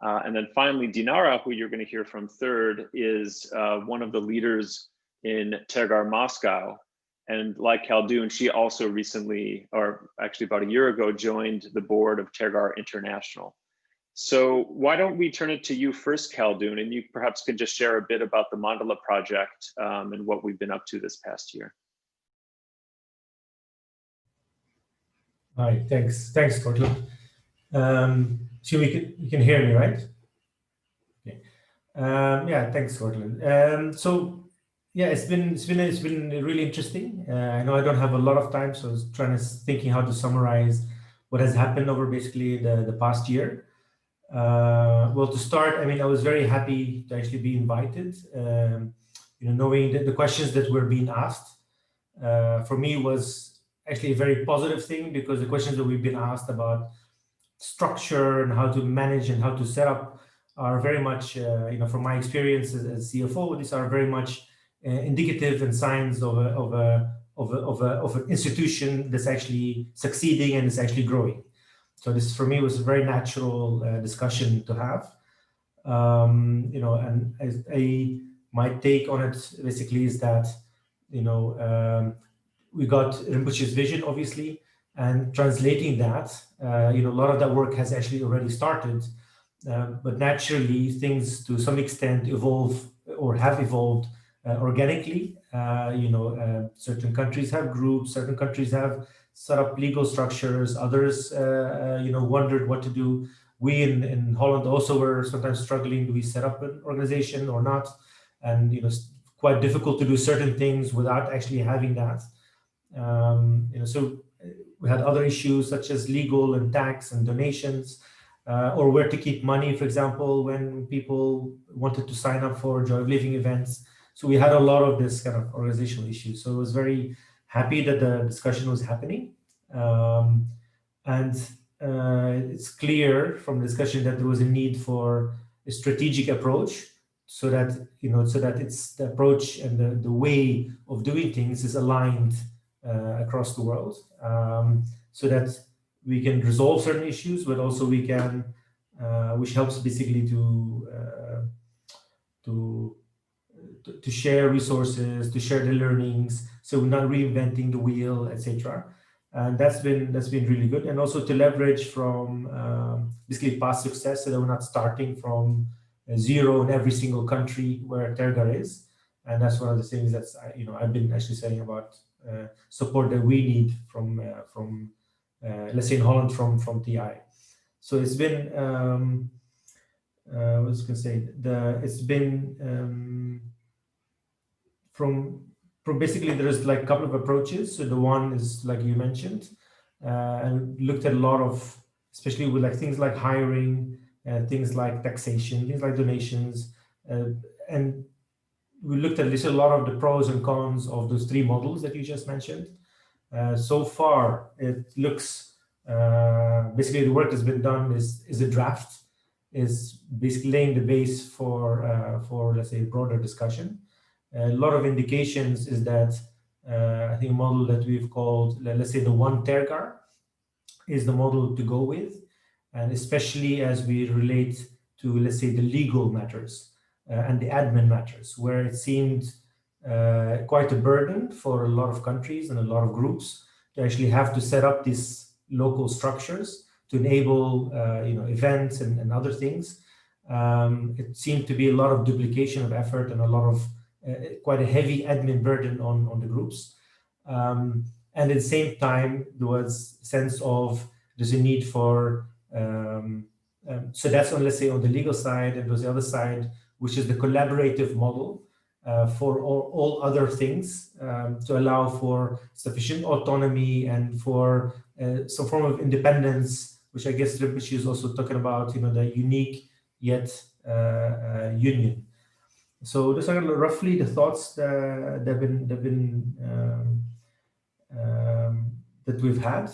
And then finally, Dinara, who you're going to hear from third, is one of the leaders in Tergar Moscow. And like Khaldun, she also recently, or actually about a year ago, joined the board of Tergar International. So why don't we turn it to you first, Khaldun, and you perhaps could just share a bit about the Mandala Project and what we've been up to this past year. Hi, thanks, Cortland. So you can hear me, right? Okay. Yeah, thanks, Cortland. So yeah, it's been really interesting. I know I don't have a lot of time, so I was thinking how to summarize what has happened over basically the past year. Well, to start, I mean, I was very happy to actually be invited. Knowing that the questions that were being asked for me was actually a very positive thing, because the questions that we've been asked about structure and how to manage and how to set up are very much, from my experience as CFO, these are very much indicative and signs of an institution that's actually succeeding and is actually growing. So this for me was a very natural discussion to have. And my take on it basically is that, we got Rinpoche's vision, obviously, and translating that, a lot of that work has actually already started, but naturally things to some extent evolve or have evolved organically. Certain countries have groups, certain countries have set up legal structures, others, wondered what to do. We in Holland also were sometimes struggling, do we set up an organization or not? And, it's quite difficult to do certain things without actually having that. So we had other issues such as legal and tax and donations, or where to keep money, for example, when people wanted to sign up for Joy of Living events. So we had a lot of this kind of organizational issues. So I was very happy that the discussion was happening. And it's clear from the discussion that there was a need for a strategic approach, so that it's the approach and the way of doing things is aligned across the world, so that we can resolve certain issues, but also we can, which helps basically to share resources, to share the learnings, so we're not reinventing the wheel, etc. And that's been really good, and also to leverage from basically past success, so that we're not starting from zero in every single country where Tergar is. And that's one of the things that's I've been actually saying about support that we need from let's say in Holland from TI. So it's been what was I going to say? It's been from basically there's like a couple of approaches. So the one is like you mentioned, and looked at a lot of, especially with like things like hiring, things like taxation, things like donations, and we looked at a lot of the pros and cons of those three models that you just mentioned. So far, it looks basically the work that's been done is a draft, is basically laying the base for let's say broader discussion. A lot of indications is that I think a model that we've called, let's say, the one Tergar is the model to go with, and especially as we relate to, let's say, the legal matters and the admin matters, where it seemed quite a burden for a lot of countries and a lot of groups to actually have to set up these local structures to enable events and other things. It seemed to be a lot of duplication of effort and a lot of quite a heavy admin burden on the groups. And at the same time, there was a sense of there's a need for, so that's on, let's say, on the legal side, and there's the other side, which is the collaborative model for all other things, to allow for sufficient autonomy and for some form of independence, which I guess Rinpoche is also talking about, the unique yet union. So those are roughly the thoughts that we've had,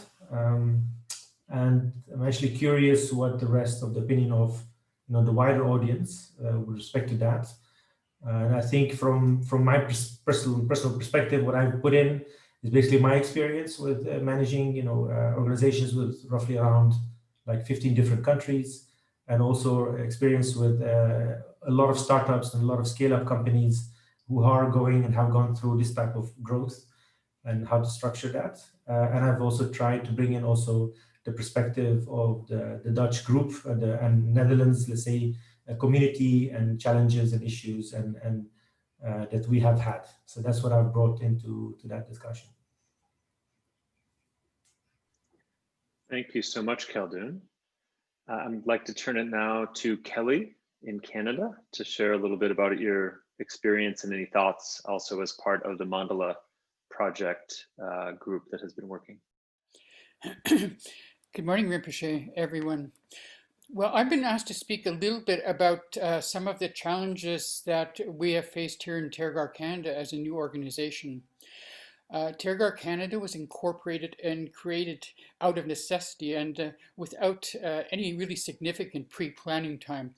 and I'm actually curious what the rest of the opinion of the wider audience with respect to that. And I think from my personal perspective, what I've put in is basically my experience with managing organizations with roughly around like 15 different countries, and also experience with a lot of startups and a lot of scale-up companies who are going and have gone through this type of growth and how to structure that. And I've also tried to bring in also the perspective of the Dutch group and Netherlands, let's say, community and challenges and issues and that we have had. So that's what I've brought into that discussion. Thank you so much, Khaldun. I'd like to turn it now to Kelly in Canada to share a little bit about your experience and any thoughts also as part of the Mandala Project group that has been working. Good morning, Rinpoche, everyone. Well, I've been asked to speak a little bit about some of the challenges that we have faced here in Tergar Canada as a new organization. Tergar Canada was incorporated and created out of necessity and without any really significant pre-planning time.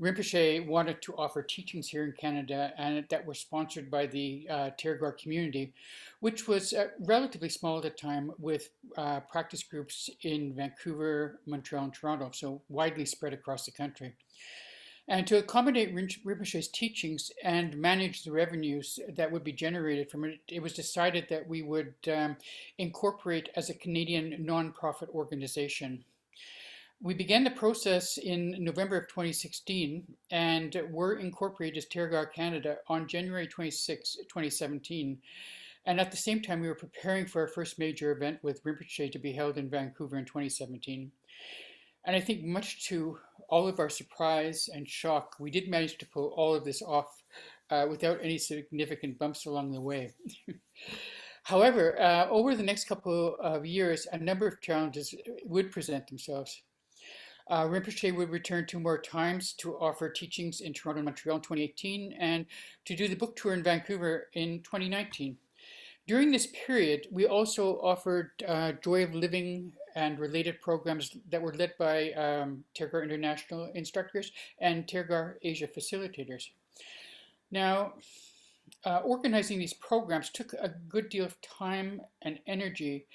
Rinpoche wanted to offer teachings here in Canada and that were sponsored by the Tergar community, which was relatively small at the time, with practice groups in Vancouver, Montreal, and Toronto, so widely spread across the country. And to accommodate Rinpoche's teachings and manage the revenues that would be generated from it, it was decided that we would incorporate as a Canadian nonprofit organization. We began the process in November of 2016 and were incorporated as Tergar Canada on January 26, 2017. And at the same time, we were preparing for our first major event with Rinpoche to be held in Vancouver in 2017. And I think much to all of our surprise and shock, we did manage to pull all of this off without any significant bumps along the way. However, over the next couple of years, a number of challenges would present themselves. Rinpoche would return 2 more times to offer teachings in Toronto and Montreal in 2018 and to do the book tour in Vancouver in 2019. During this period, we also offered Joy of Living and related programs that were led by Tergar International instructors and Tergar Asia facilitators. Now, organizing these programs took a good deal of time and energy,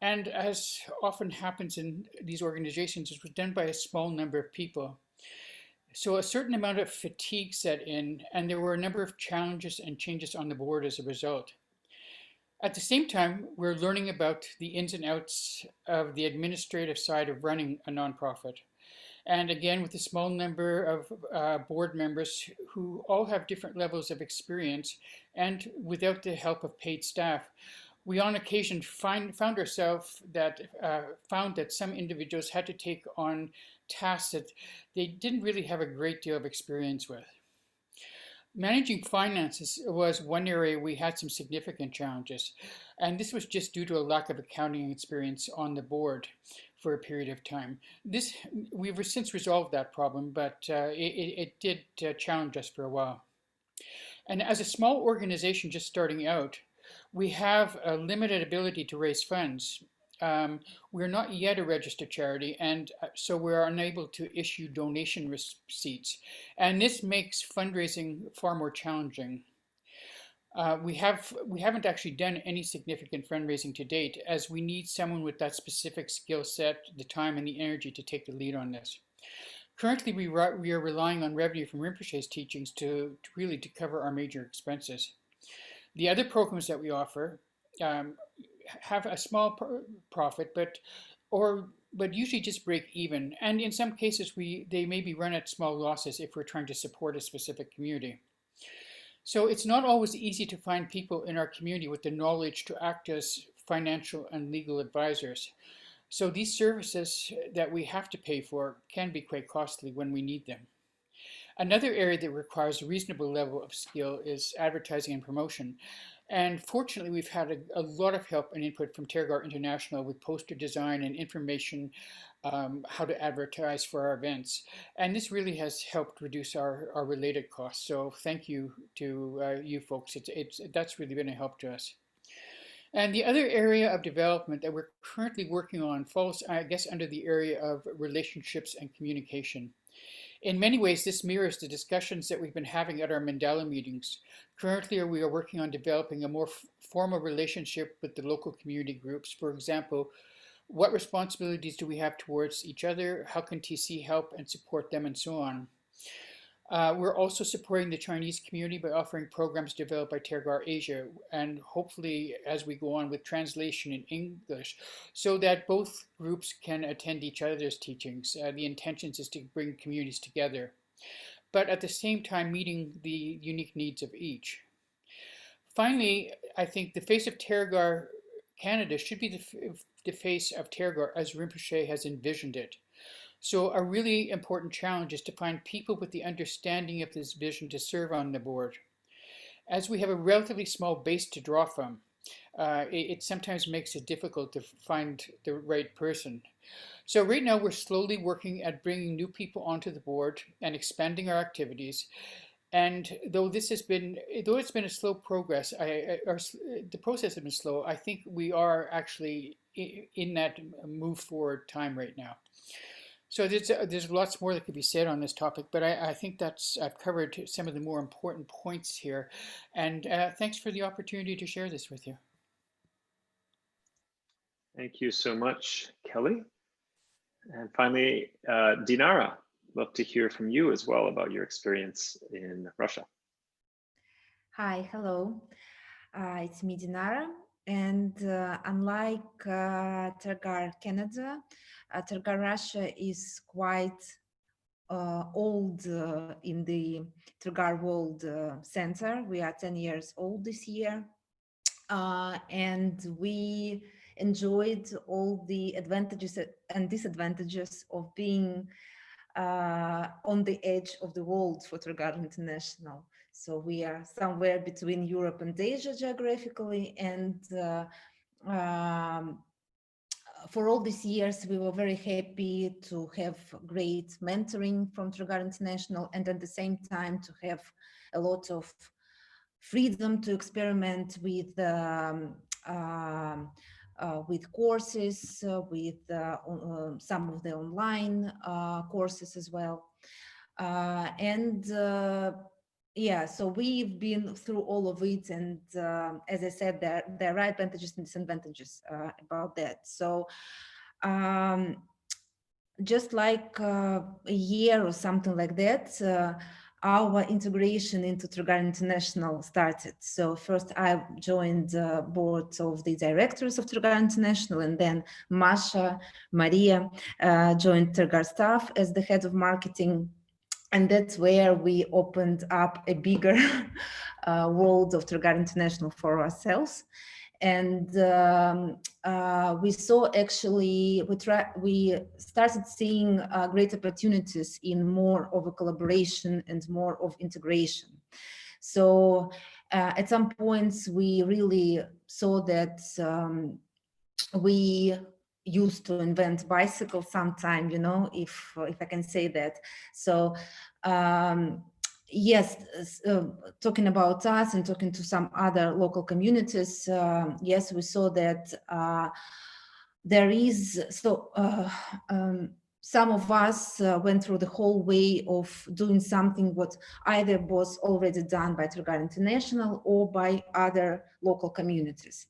and as often happens in these organizations, it was done by a small number of people. So a certain amount of fatigue set in, and there were a number of challenges and changes on the board as a result. At the same time, we're learning about the ins and outs of the administrative side of running a nonprofit. And again, with a small number of board members who all have different levels of experience, and without the help of paid staff, we on occasion found ourselves found that some individuals had to take on tasks that they didn't really have a great deal of experience with. Managing finances was one area we had some significant challenges, and this was just due to a lack of accounting experience on the board for a period of time. We've since resolved that problem, but it did challenge us for a while. And as a small organization just starting out, we have a limited ability to raise funds. We're not yet a registered charity, and so we're unable to issue donation receipts. And this makes fundraising far more challenging. We haven't actually done any significant fundraising to date, as we need someone with that specific skill set, the time and the energy to take the lead on this. Currently, we are relying on revenue from Rinpoche's teachings to really cover our major expenses. The other programs that we offer have a small profit, but usually just break even. And in some cases, they may be run at small losses if we're trying to support a specific community. So it's not always easy to find people in our community with the knowledge to act as financial and legal advisors. So these services that we have to pay for can be quite costly when we need them. Another area that requires a reasonable level of skill is advertising and promotion. And fortunately, we've had a lot of help and input from Tergar International with poster design and information, how to advertise for our events. And this really has helped reduce our related costs. So thank you to you folks. That's really been a help to us. And the other area of development that we're currently working on falls, I guess, under the area of relationships and communication. In many ways, this mirrors the discussions that we've been having at our Mandala meetings. Currently, we are working on developing a more formal relationship with the local community groups. For example, what responsibilities do we have towards each other? How can TC help and support them, and so on? We're also supporting the Chinese community by offering programs developed by Tergar Asia, and hopefully as we go on with translation in English, so that both groups can attend each other's teachings. The intention is to bring communities together, but at the same time meeting the unique needs of each. Finally, I think the face of Tergar Canada should be the face of Tergar as Rinpoche has envisioned it. So a really important challenge is to find people with the understanding of this vision to serve on the board. As we have a relatively small base to draw from, it sometimes makes it difficult to find the right person. So right now we're slowly working at bringing new people onto the board and expanding our activities. And though it's been a slow progress, the process has been slow, I think we are actually in that move forward time right now. So there's lots more that could be said on this topic, but I think I've covered some of the more important points here. And thanks for the opportunity to share this with you. Thank you so much, Kelly. And finally, Dinara, love to hear from you as well about your experience in Russia. Hi, hello. It's me, Dinara. And unlike Tergar Canada, Tergar Russia is quite old in the Tergar World Center. We are 10 years old this year. And we enjoyed all the advantages and disadvantages of being on the edge of the world for Tergar International. So we are somewhere between Europe and Asia geographically, and for all these years, we were very happy to have great mentoring from Tergar International, and at the same time to have a lot of freedom to experiment with with courses, with some of the online courses as well. Yeah, so we've been through all of it, and as I said, there are advantages and disadvantages about that. So just like a year or something like that, our integration into Tergar International started. So first I joined the board of the directors of Tergar International, and then Masha, Maria joined Tergar staff as the head of marketing. And that's where we opened up a bigger world of Tergar International for ourselves. And we saw actually, we started seeing great opportunities in more of a collaboration and more of integration. So at some points we really saw that we used to invent bicycles sometime, you know, if I can say that. So yes, talking about us and talking to some other local communities, yes, we saw that there is, so some of us went through the whole way of doing something what either was already done by Tergar International or by other local communities.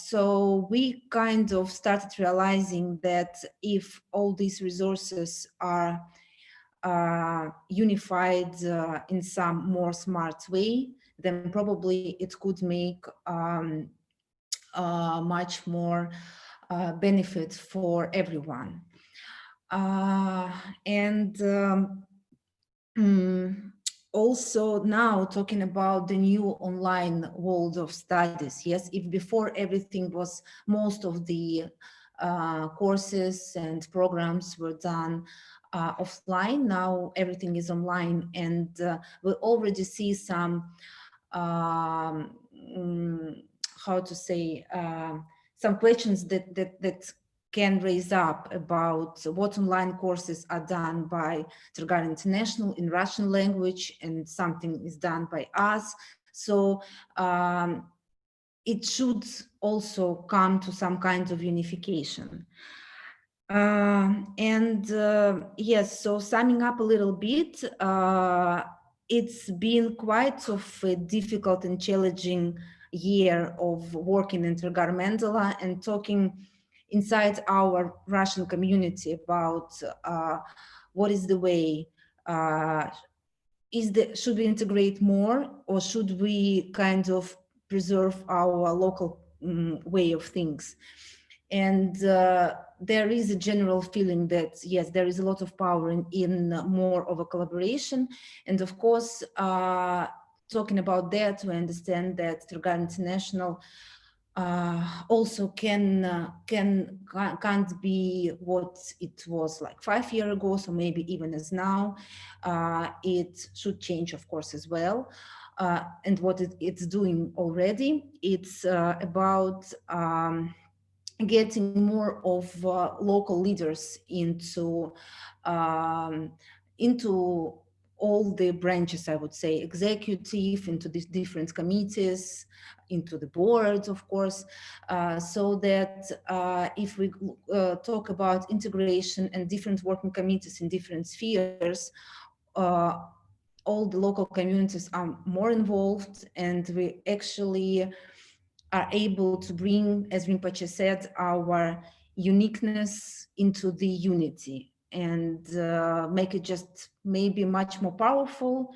So we kind of started realizing that if all these resources are unified in some more smart way, then probably it could make much more benefit for everyone. Also now talking about the new online world of studies. Yes, if before everything was, most of the courses and programs were done offline, now everything is online, and we already see some how to say some questions that can raise up about what online courses are done by Tergar International in Russian language and something is done by us. So it should also come to some kind of unification. Yes, so summing up a little bit, it's been quite of a difficult and challenging year of working in Tergar Mandala and talking inside our Russian community about what is the way, should we integrate more, or should we kind of preserve our local way of things? And there is a general feeling that, yes, there is a lot of power in more of a collaboration. And of course, talking about that, we understand that Tergar International also can't be what it was like 5 years ago, so maybe even as now. It should change, of course, as well. And what it's doing already, it's about getting more of local leaders into all the branches, I would say, executive, into these different committees, into the boards, of course, so that if we talk about integration and different working committees in different spheres, all the local communities are more involved, and we actually are able to bring, as Rinpoche said, our uniqueness into the unity, and make it just maybe much more powerful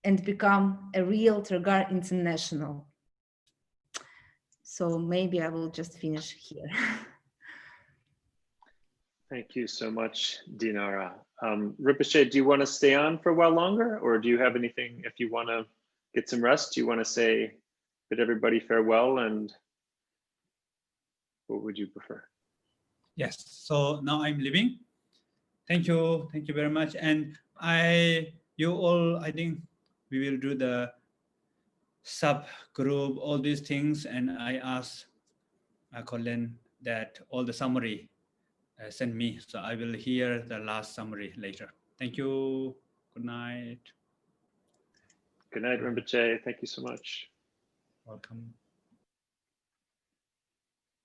and become a real Tergar International. So maybe I will just finish here. Thank you so much, Dinara. Rinpoche, do you want to stay on for a while longer, or do you have anything, if you want to get some rest, do you want to say, bid everybody farewell, and what would you prefer? Yes, so now I'm leaving. Thank you very much. And you all, I think we will do the subgroup, all these things, and I asked Colin that all the summary send me, so I will hear the last summary later. Thank you. Good night. Good night, Rinpoche. Thank you so much. Welcome.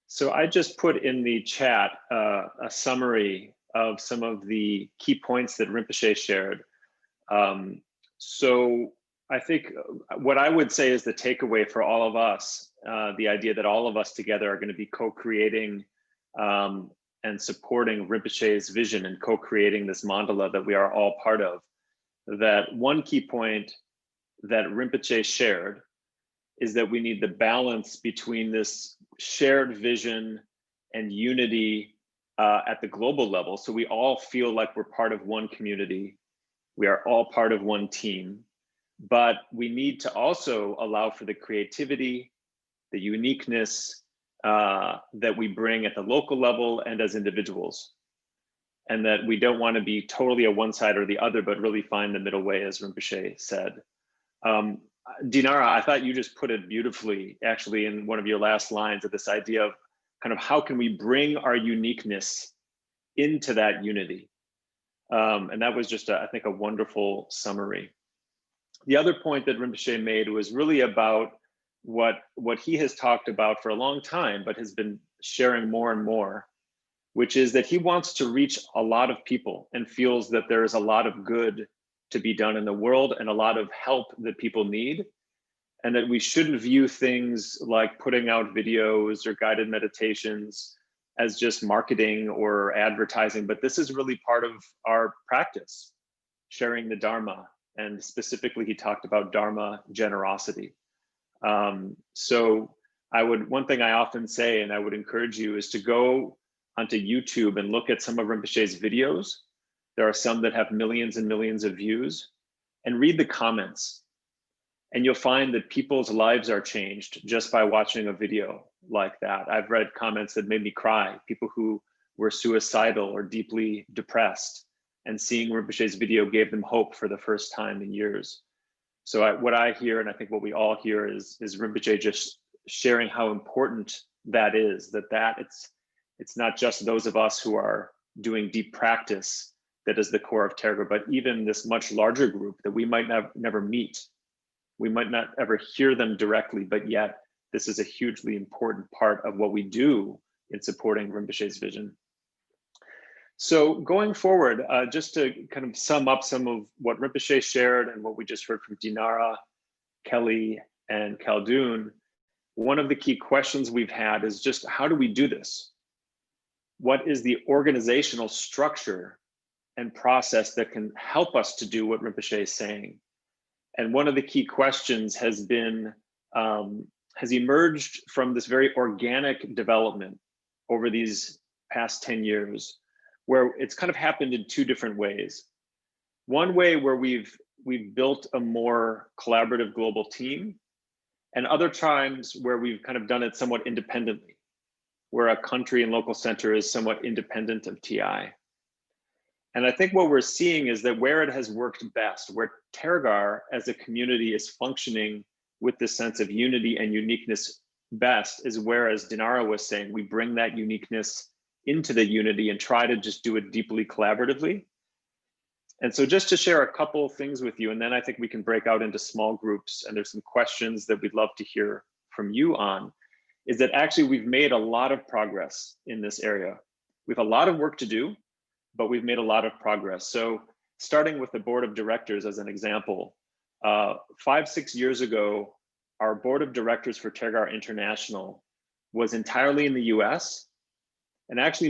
So I just put in the chat a summary of some of the key points that Rinpoche shared. So I think what I would say is the takeaway for all of us, the idea that all of us together are going to be co-creating and supporting Rinpoche's vision and co-creating this mandala that we are all part of. That one key point that Rinpoche shared is that we need the balance between this shared vision and unity at the global level. So we all feel like we're part of one community. We are all part of one team, but we need to also allow for the creativity, the uniqueness that we bring at the local level and as individuals. And that we don't want to be totally a one side or the other, but really find the middle way, as Rinpoche said. Dinara, I thought you just put it beautifully, actually, in one of your last lines of this idea of kind of how can we bring our uniqueness into that unity. And that was just, I think, a wonderful summary. The other point that Rinpoche made was really about what he has talked about for a long time, but has been sharing more and more, which is that he wants to reach a lot of people and feels that there is a lot of good to be done in the world and a lot of help that people need. And that we shouldn't view things like putting out videos or guided meditations as just marketing or advertising, but this is really part of our practice, sharing the Dharma. And specifically, he talked about Dharma generosity. So one thing I often say, and I would encourage you, is to go onto YouTube and look at some of Rinpoche's videos. There are some that have millions and millions of views, and read the comments. And you'll find that people's lives are changed just by watching a video like that. I've read comments that made me cry, people who were suicidal or deeply depressed, and seeing Rinpoche's video gave them hope for the first time in years. So what I hear, and I think what we all hear, is Rinpoche just sharing how important that is, it's not just those of us who are doing deep practice that is the core of Tergar, but even this much larger group that we might never meet. We might not ever hear them directly, but yet this is a hugely important part of what we do in supporting Rinpoche's vision. So going forward, just to kind of sum up some of what Rinpoche shared and what we just heard from Dinara, Kelly, and Khaldun, one of the key questions we've had is just how do we do this? What is the organizational structure and process that can help us to do what Rinpoche is saying? And one of the key questions has been, has emerged from this very organic development over these past 10 years, where it's kind of happened in two different ways. One way where we've built a more collaborative global team, and other times where we've kind of done it somewhat independently, where a country and local center is somewhat independent of TI. And I think what we're seeing is that where it has worked best, where Tergar as a community is functioning with this sense of unity and uniqueness best, is where, as Dinara was saying, we bring that uniqueness into the unity and try to just do it deeply collaboratively. And so just to share a couple of things with you, and then I think we can break out into small groups, and there's some questions that we'd love to hear from you on, is that actually we've made a lot of progress in this area. We have a lot of work to do, but we've made a lot of progress. So starting with the board of directors as an example, 5-6 years ago, our board of directors for Tergar International was entirely in the US, and actually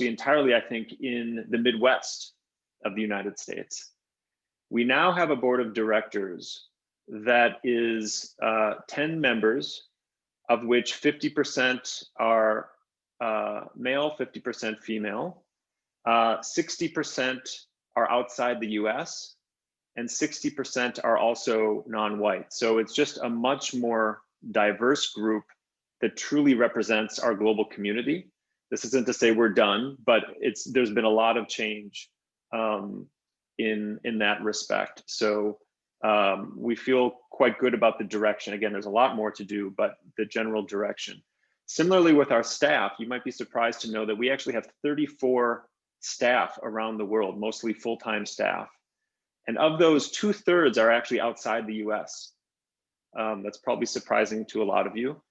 entirely, I think, in the Midwest of the United States. We now have a board of directors that is 10 members, of which 50% are male, 50% female. 60% are outside the US, and 60% are also non-white. So it's just a much more diverse group that truly represents our global community. This isn't to say we're done, but there's been a lot of change in that respect. So we feel quite good about the direction. Again, there's a lot more to do, but the general direction. Similarly with our staff, you might be surprised to know that we actually have 34 staff around the world, mostly full-time staff. And of those, 2/3 are actually outside the US. That's probably surprising to a lot of you.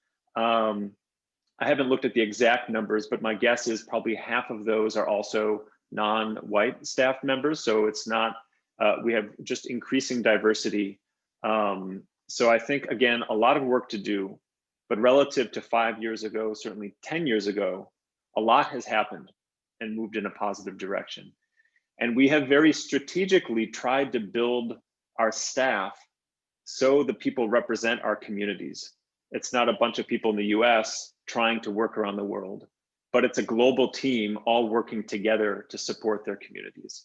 I haven't looked at the exact numbers, but my guess is probably half of those are also non-white staff members. So it's not, we have just increasing diversity. So I think, again, a lot of work to do, but relative to 5 years ago, certainly 10 years ago, a lot has happened and moved in a positive direction. And we have very strategically tried to build our staff so the people represent our communities. It's not a bunch of people in the US trying to work around the world, but it's a global team all working together to support their communities.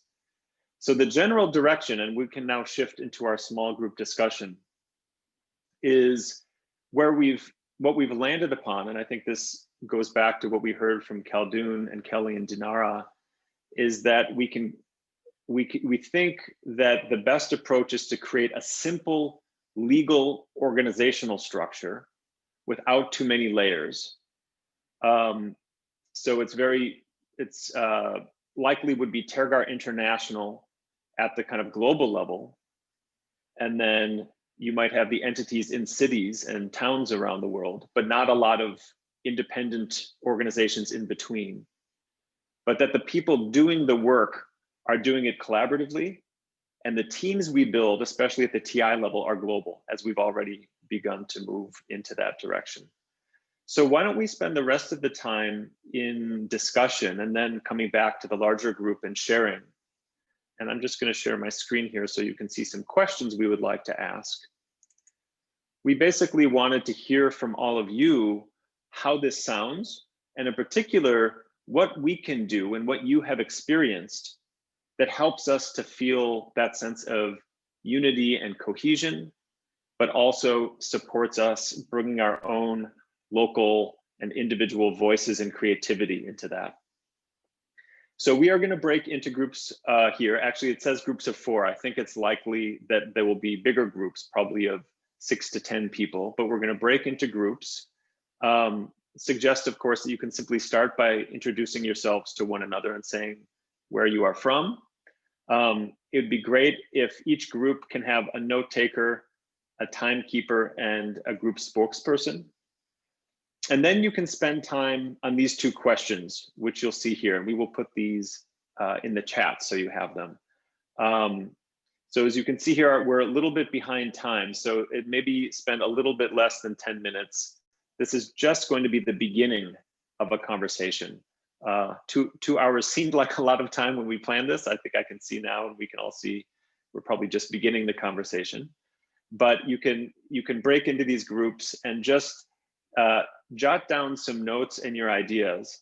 So the general direction, and we can now shift into our small group discussion, is what we've landed upon, and I think this goes back to what we heard from Khaldun and Kelly and Dinara, is that we think that the best approach is to create a simple legal organizational structure without too many layers. So it's likely would be Tergar International at the kind of global level. And then you might have the entities in cities and towns around the world, but not a lot of independent organizations in between. But that the people doing the work are doing it collaboratively, and the teams we build, especially at the TI level, are global, as we've already begun to move into that direction. So why don't we spend the rest of the time in discussion and then coming back to the larger group and sharing. And I'm just going to share my screen here so you can see some questions we would like to ask. We basically wanted to hear from all of you how this sounds, and in particular, what we can do and what you have experienced that helps us to feel that sense of unity and cohesion, but also supports us bringing our own local and individual voices and creativity into that. So we are going to break into groups here. Actually, it says groups of 4. I think it's likely that there will be bigger groups, probably of 6 to 10 people, but we're going to break into groups. Suggest, of course, that you can simply start by introducing yourselves to one another and saying where you are from. It'd be great if each group can have a note taker, a timekeeper, and a group spokesperson. And then you can spend time on these 2 questions, which you'll see here. And we will put these in the chat so you have them. So as you can see here, we're a little bit behind time. So it maybe spend a little bit less than 10 minutes. This is just going to be the beginning of a conversation. 2 hours seemed like a lot of time when we planned this. I think I can see now, and we can all see we're probably just beginning the conversation. But you can break into these groups and just jot down some notes and your ideas.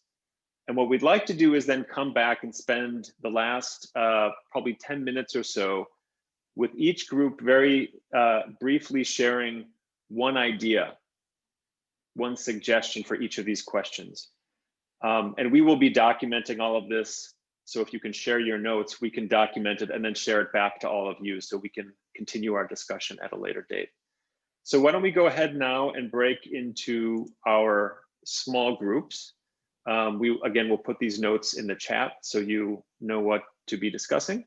And what we'd like to do is then come back and spend the last probably 10 minutes or so with each group very briefly sharing one idea, one suggestion for each of these questions. And we will be documenting all of this. So if you can share your notes, we can document it and then share it back to all of you so we can continue our discussion at a later date. So why don't we go ahead now and break into our small groups. We'll put these notes in the chat so you know what to be discussing.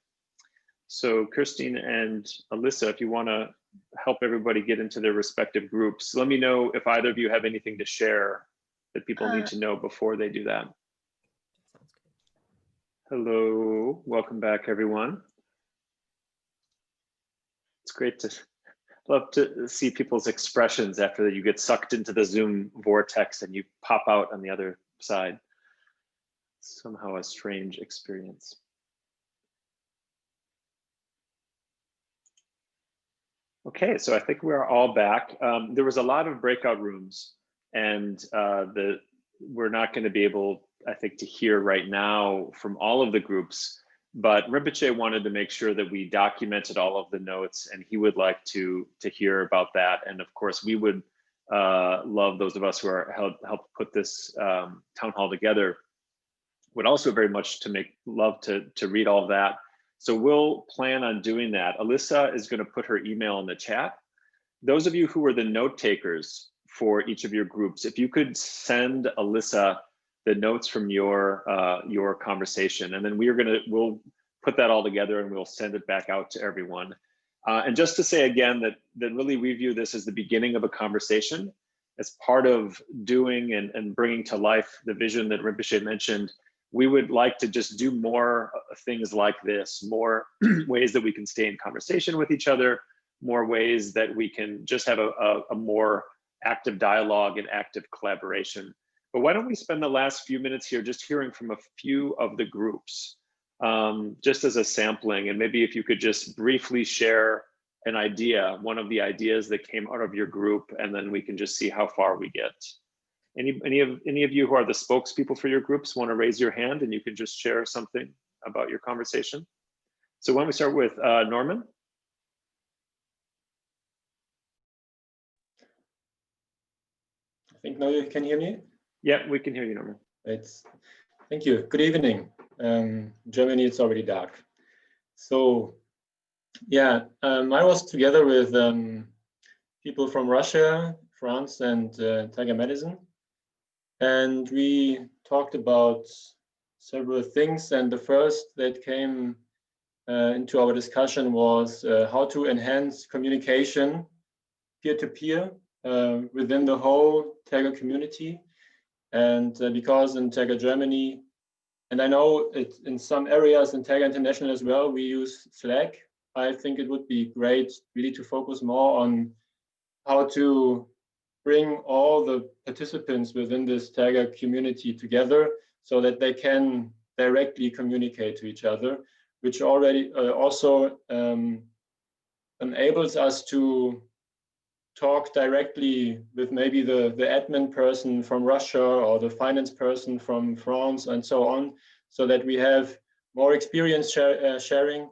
So Christine and Alyssa, if you want to help everybody get into their respective groups, let me know if either of you have anything to share that people need to know before they do that. Hello, welcome back, everyone. It's great to love to see people's expressions after you get sucked into the Zoom vortex and you pop out on the other side. Somehow a strange experience. Okay, so I think we're all back. There was a lot of breakout rooms, and we're not going to be able, I think, to hear right now from all of the groups, but Rinpoche wanted to make sure that we documented all of the notes, and he would like to hear about that. And of course, we would love, those of us who are help put this town hall together, would also very much love to read all of that. So we'll plan on doing that. Alyssa is going to put her email in the chat. Those of you who are the note takers for each of your groups, if you could send Alyssa the notes from your conversation, and then we'll put that all together and we'll send it back out to everyone. And just to say again that really we view this as the beginning of a conversation, as part of doing and bringing to life the vision that Rinpoche mentioned, we would like to just do more things like this, more ways that we can stay in conversation with each other, more ways that we can just have a more active dialogue and active collaboration. But why don't we spend the last few minutes here just hearing from a few of the groups, just as a sampling, and maybe if you could just briefly share an idea, one of the ideas that came out of your group, and then we can just see how far we get. Any of you who are the spokespeople for your groups want to raise your hand and you can just share something about your conversation? So why don't we start with Norman? I think now you can hear me? Yeah, we can hear you, Norman. Thank you. Good evening. Germany, it's already dark. So yeah, I was together with people from Russia, France, and Tiger Medicine. And we talked about several things. And the first that came into our discussion was how to enhance communication peer-to-peer within the whole Tergar community. And because in Tergar Germany, and I know it in some areas in Tergar International as well, we use Slack. I think it would be great really to focus more on how to bring all the participants within this Tergar community together so that they can directly communicate to each other, which already also enables us to talk directly with maybe the admin person from Russia or the finance person from France and so on, so that we have more experience sharing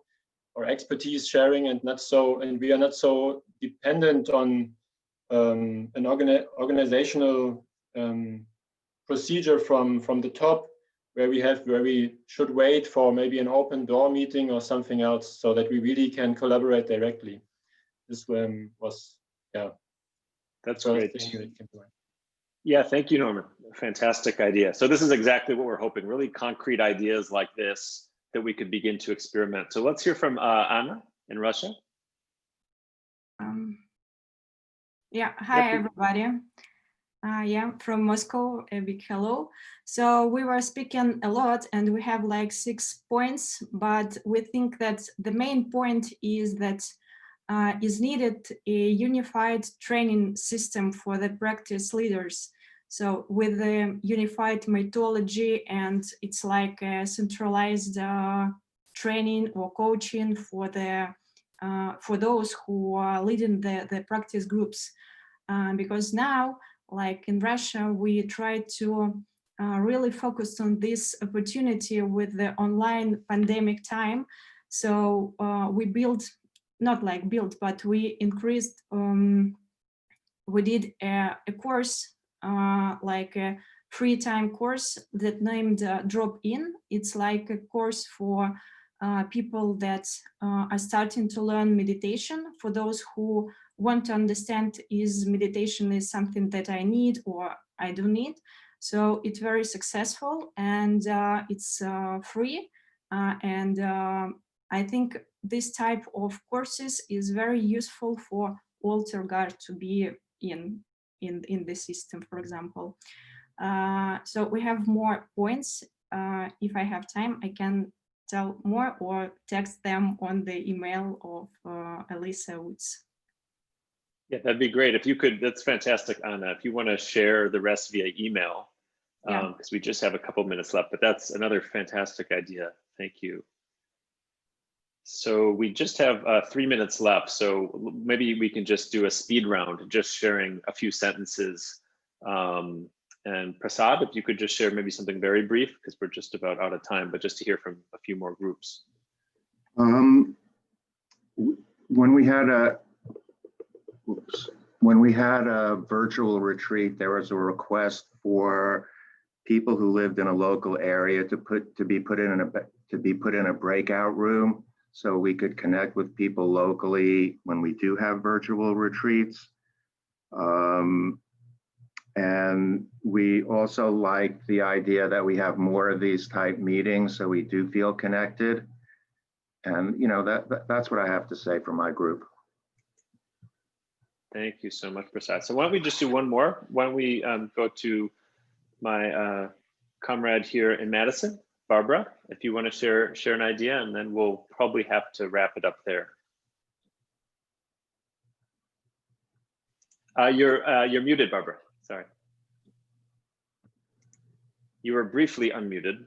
or expertise sharing, and we are not so dependent on an organizational procedure from the top, where we should wait for maybe an open door meeting or something else, so that we really can collaborate directly. This was, yeah. That's great. Yeah, thank you, Norman. Fantastic idea. So this is exactly what we're hoping, really concrete ideas like this that we could begin to experiment. So let's hear from Anna in Russia. Yeah, hi everybody. Yeah, from Moscow, a big hello. So we were speaking a lot and we have like 6 points, but we think that the main point is that is needed a unified training system for the practice leaders. So with the unified methodology, and it's like a centralized training or coaching for those who are leading the practice groups. Because now, like in Russia, we try to really focus on this opportunity with the online pandemic time. So we but we increased, we did a course, like a free time course that named Drop In. It's like a course for people that are starting to learn meditation, for those who want to understand is meditation is something that I need or I do need. So it's very successful and it's free. And I think this type of courses is very useful for all Tergar to be in the system, for example. So we have more points. If I have time, I can tell more or text them on the email of Elisa Woods. Yeah, that'd be great. If you could, that's fantastic, Anna. If you want to share the rest via email, because we just have a couple minutes left, but that's another fantastic idea. Thank you. So we just have 3 minutes left. So maybe we can just do a speed round, just sharing a few sentences. And Prasad, if you could just share maybe something very brief, because we're just about out of time, but just to hear from a few more groups. When we had a virtual retreat, there was a request for people who lived in a local area to be put in a breakout room, so we could connect with people locally when we do have virtual retreats. And we also like the idea that we have more of these type meetings, so we do feel connected. And that's what I have to say for my group. Thank you so much, Prasad. So why don't we just do one more? Why don't we go to my comrade here in Madison, Barbara, if you want to share an idea, and then we'll probably have to wrap it up there. You're muted, Barbara. Sorry. You were briefly unmuted.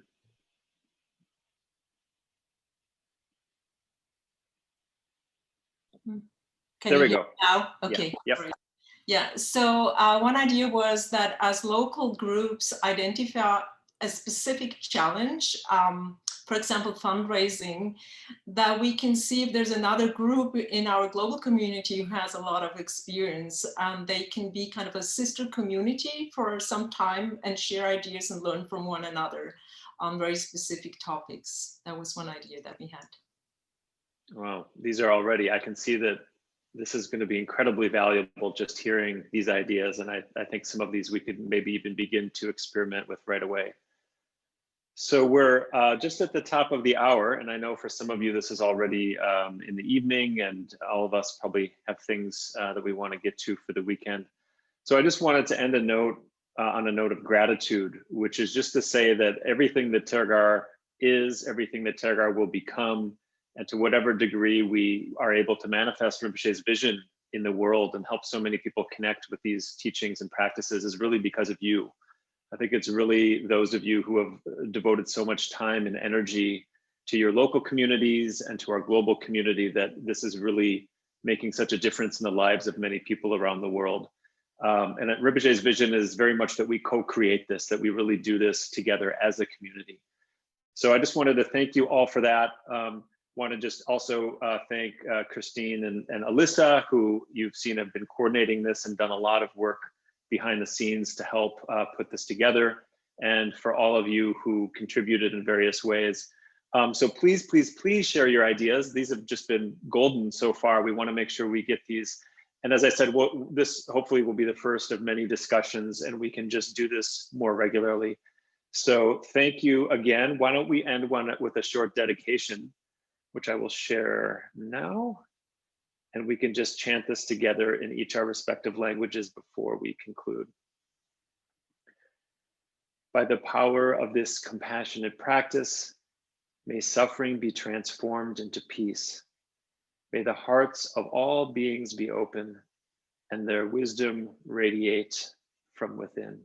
Can there you we hear go. me now? Okay. Yeah. Great. Yeah. So one idea was that as local groups identify a specific challenge, for example, fundraising, that we can see if there's another group in our global community who has a lot of experience, and they can be kind of a sister community for some time and share ideas and learn from one another on very specific topics. That was one idea that we had. Wow, these are already, I can see that this is going to be incredibly valuable just hearing these ideas. And I think some of these we could maybe even begin to experiment with right away. So we're just at the top of the hour. And I know for some of you, this is already in the evening, and all of us probably have things that we want to get to for the weekend. So I just wanted to end a note on a note of gratitude, which is just to say that everything that Tergar is, everything that Tergar will become, and to whatever degree we are able to manifest Rinpoche's vision in the world and help so many people connect with these teachings and practices is really because of you. I think it's really those of you who have devoted so much time and energy to your local communities and to our global community that this is really making such a difference in the lives of many people around the world. And Rinpoche's vision is very much that we co-create this, that we really do this together as a community. So I just wanted to thank you all for that. Want to just also thank Christine and Alyssa, who you've seen have been coordinating this and done a lot of work behind the scenes to help put this together, and for all of you who contributed in various ways. So please, please, please share your ideas. These have just been golden so far. We want to make sure we get these. And as I said, this hopefully will be the first of many discussions, and we can just do this more regularly. So thank you again. Why don't we end with a short dedication, which I will share now. And we can just chant this together in each our respective languages before we conclude. By the power of this compassionate practice, may suffering be transformed into peace. May the hearts of all beings be open and their wisdom radiate from within.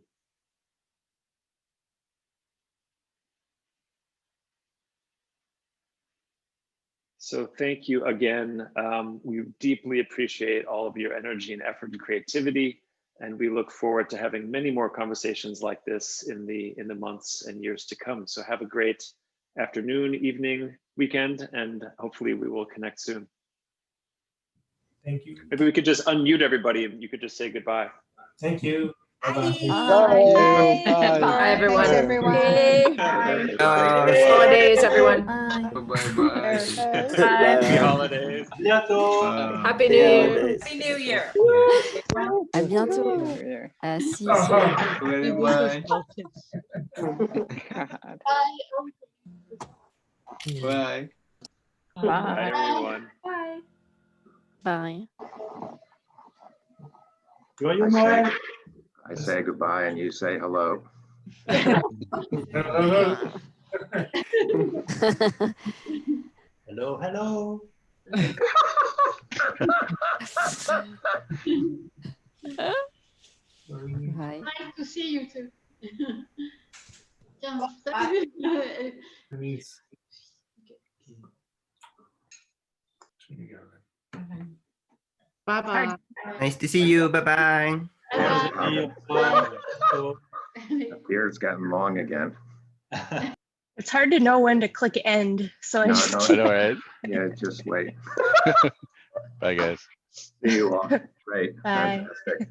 So thank you again. We deeply appreciate all of your energy and effort and creativity, and we look forward to having many more conversations like this in the months and years to come. So have a great afternoon, evening, weekend, and hopefully we will connect soon. Thank you. Maybe we could just unmute everybody and you could just say goodbye. Thank you. Bye. Bye. Bye, everyone. Bye, everyone. Bye. Holidays, everyone. Bye. Happy holidays. Happy New Year. Happy New Year. À bientôt. See you soon. Bye. Bye, everyone. Bye. Bye. I say goodbye and you say hello. Hello, hello. Bye. Nice to see you too. Tiens, Please. Bye-bye. Nice to see you. Bye-bye. The beard's gotten long again. It's hard to know when to click end, so I just I keep... know, right? Yeah, just wait. Bye, guys. See you all. Great. Bye. Fantastic.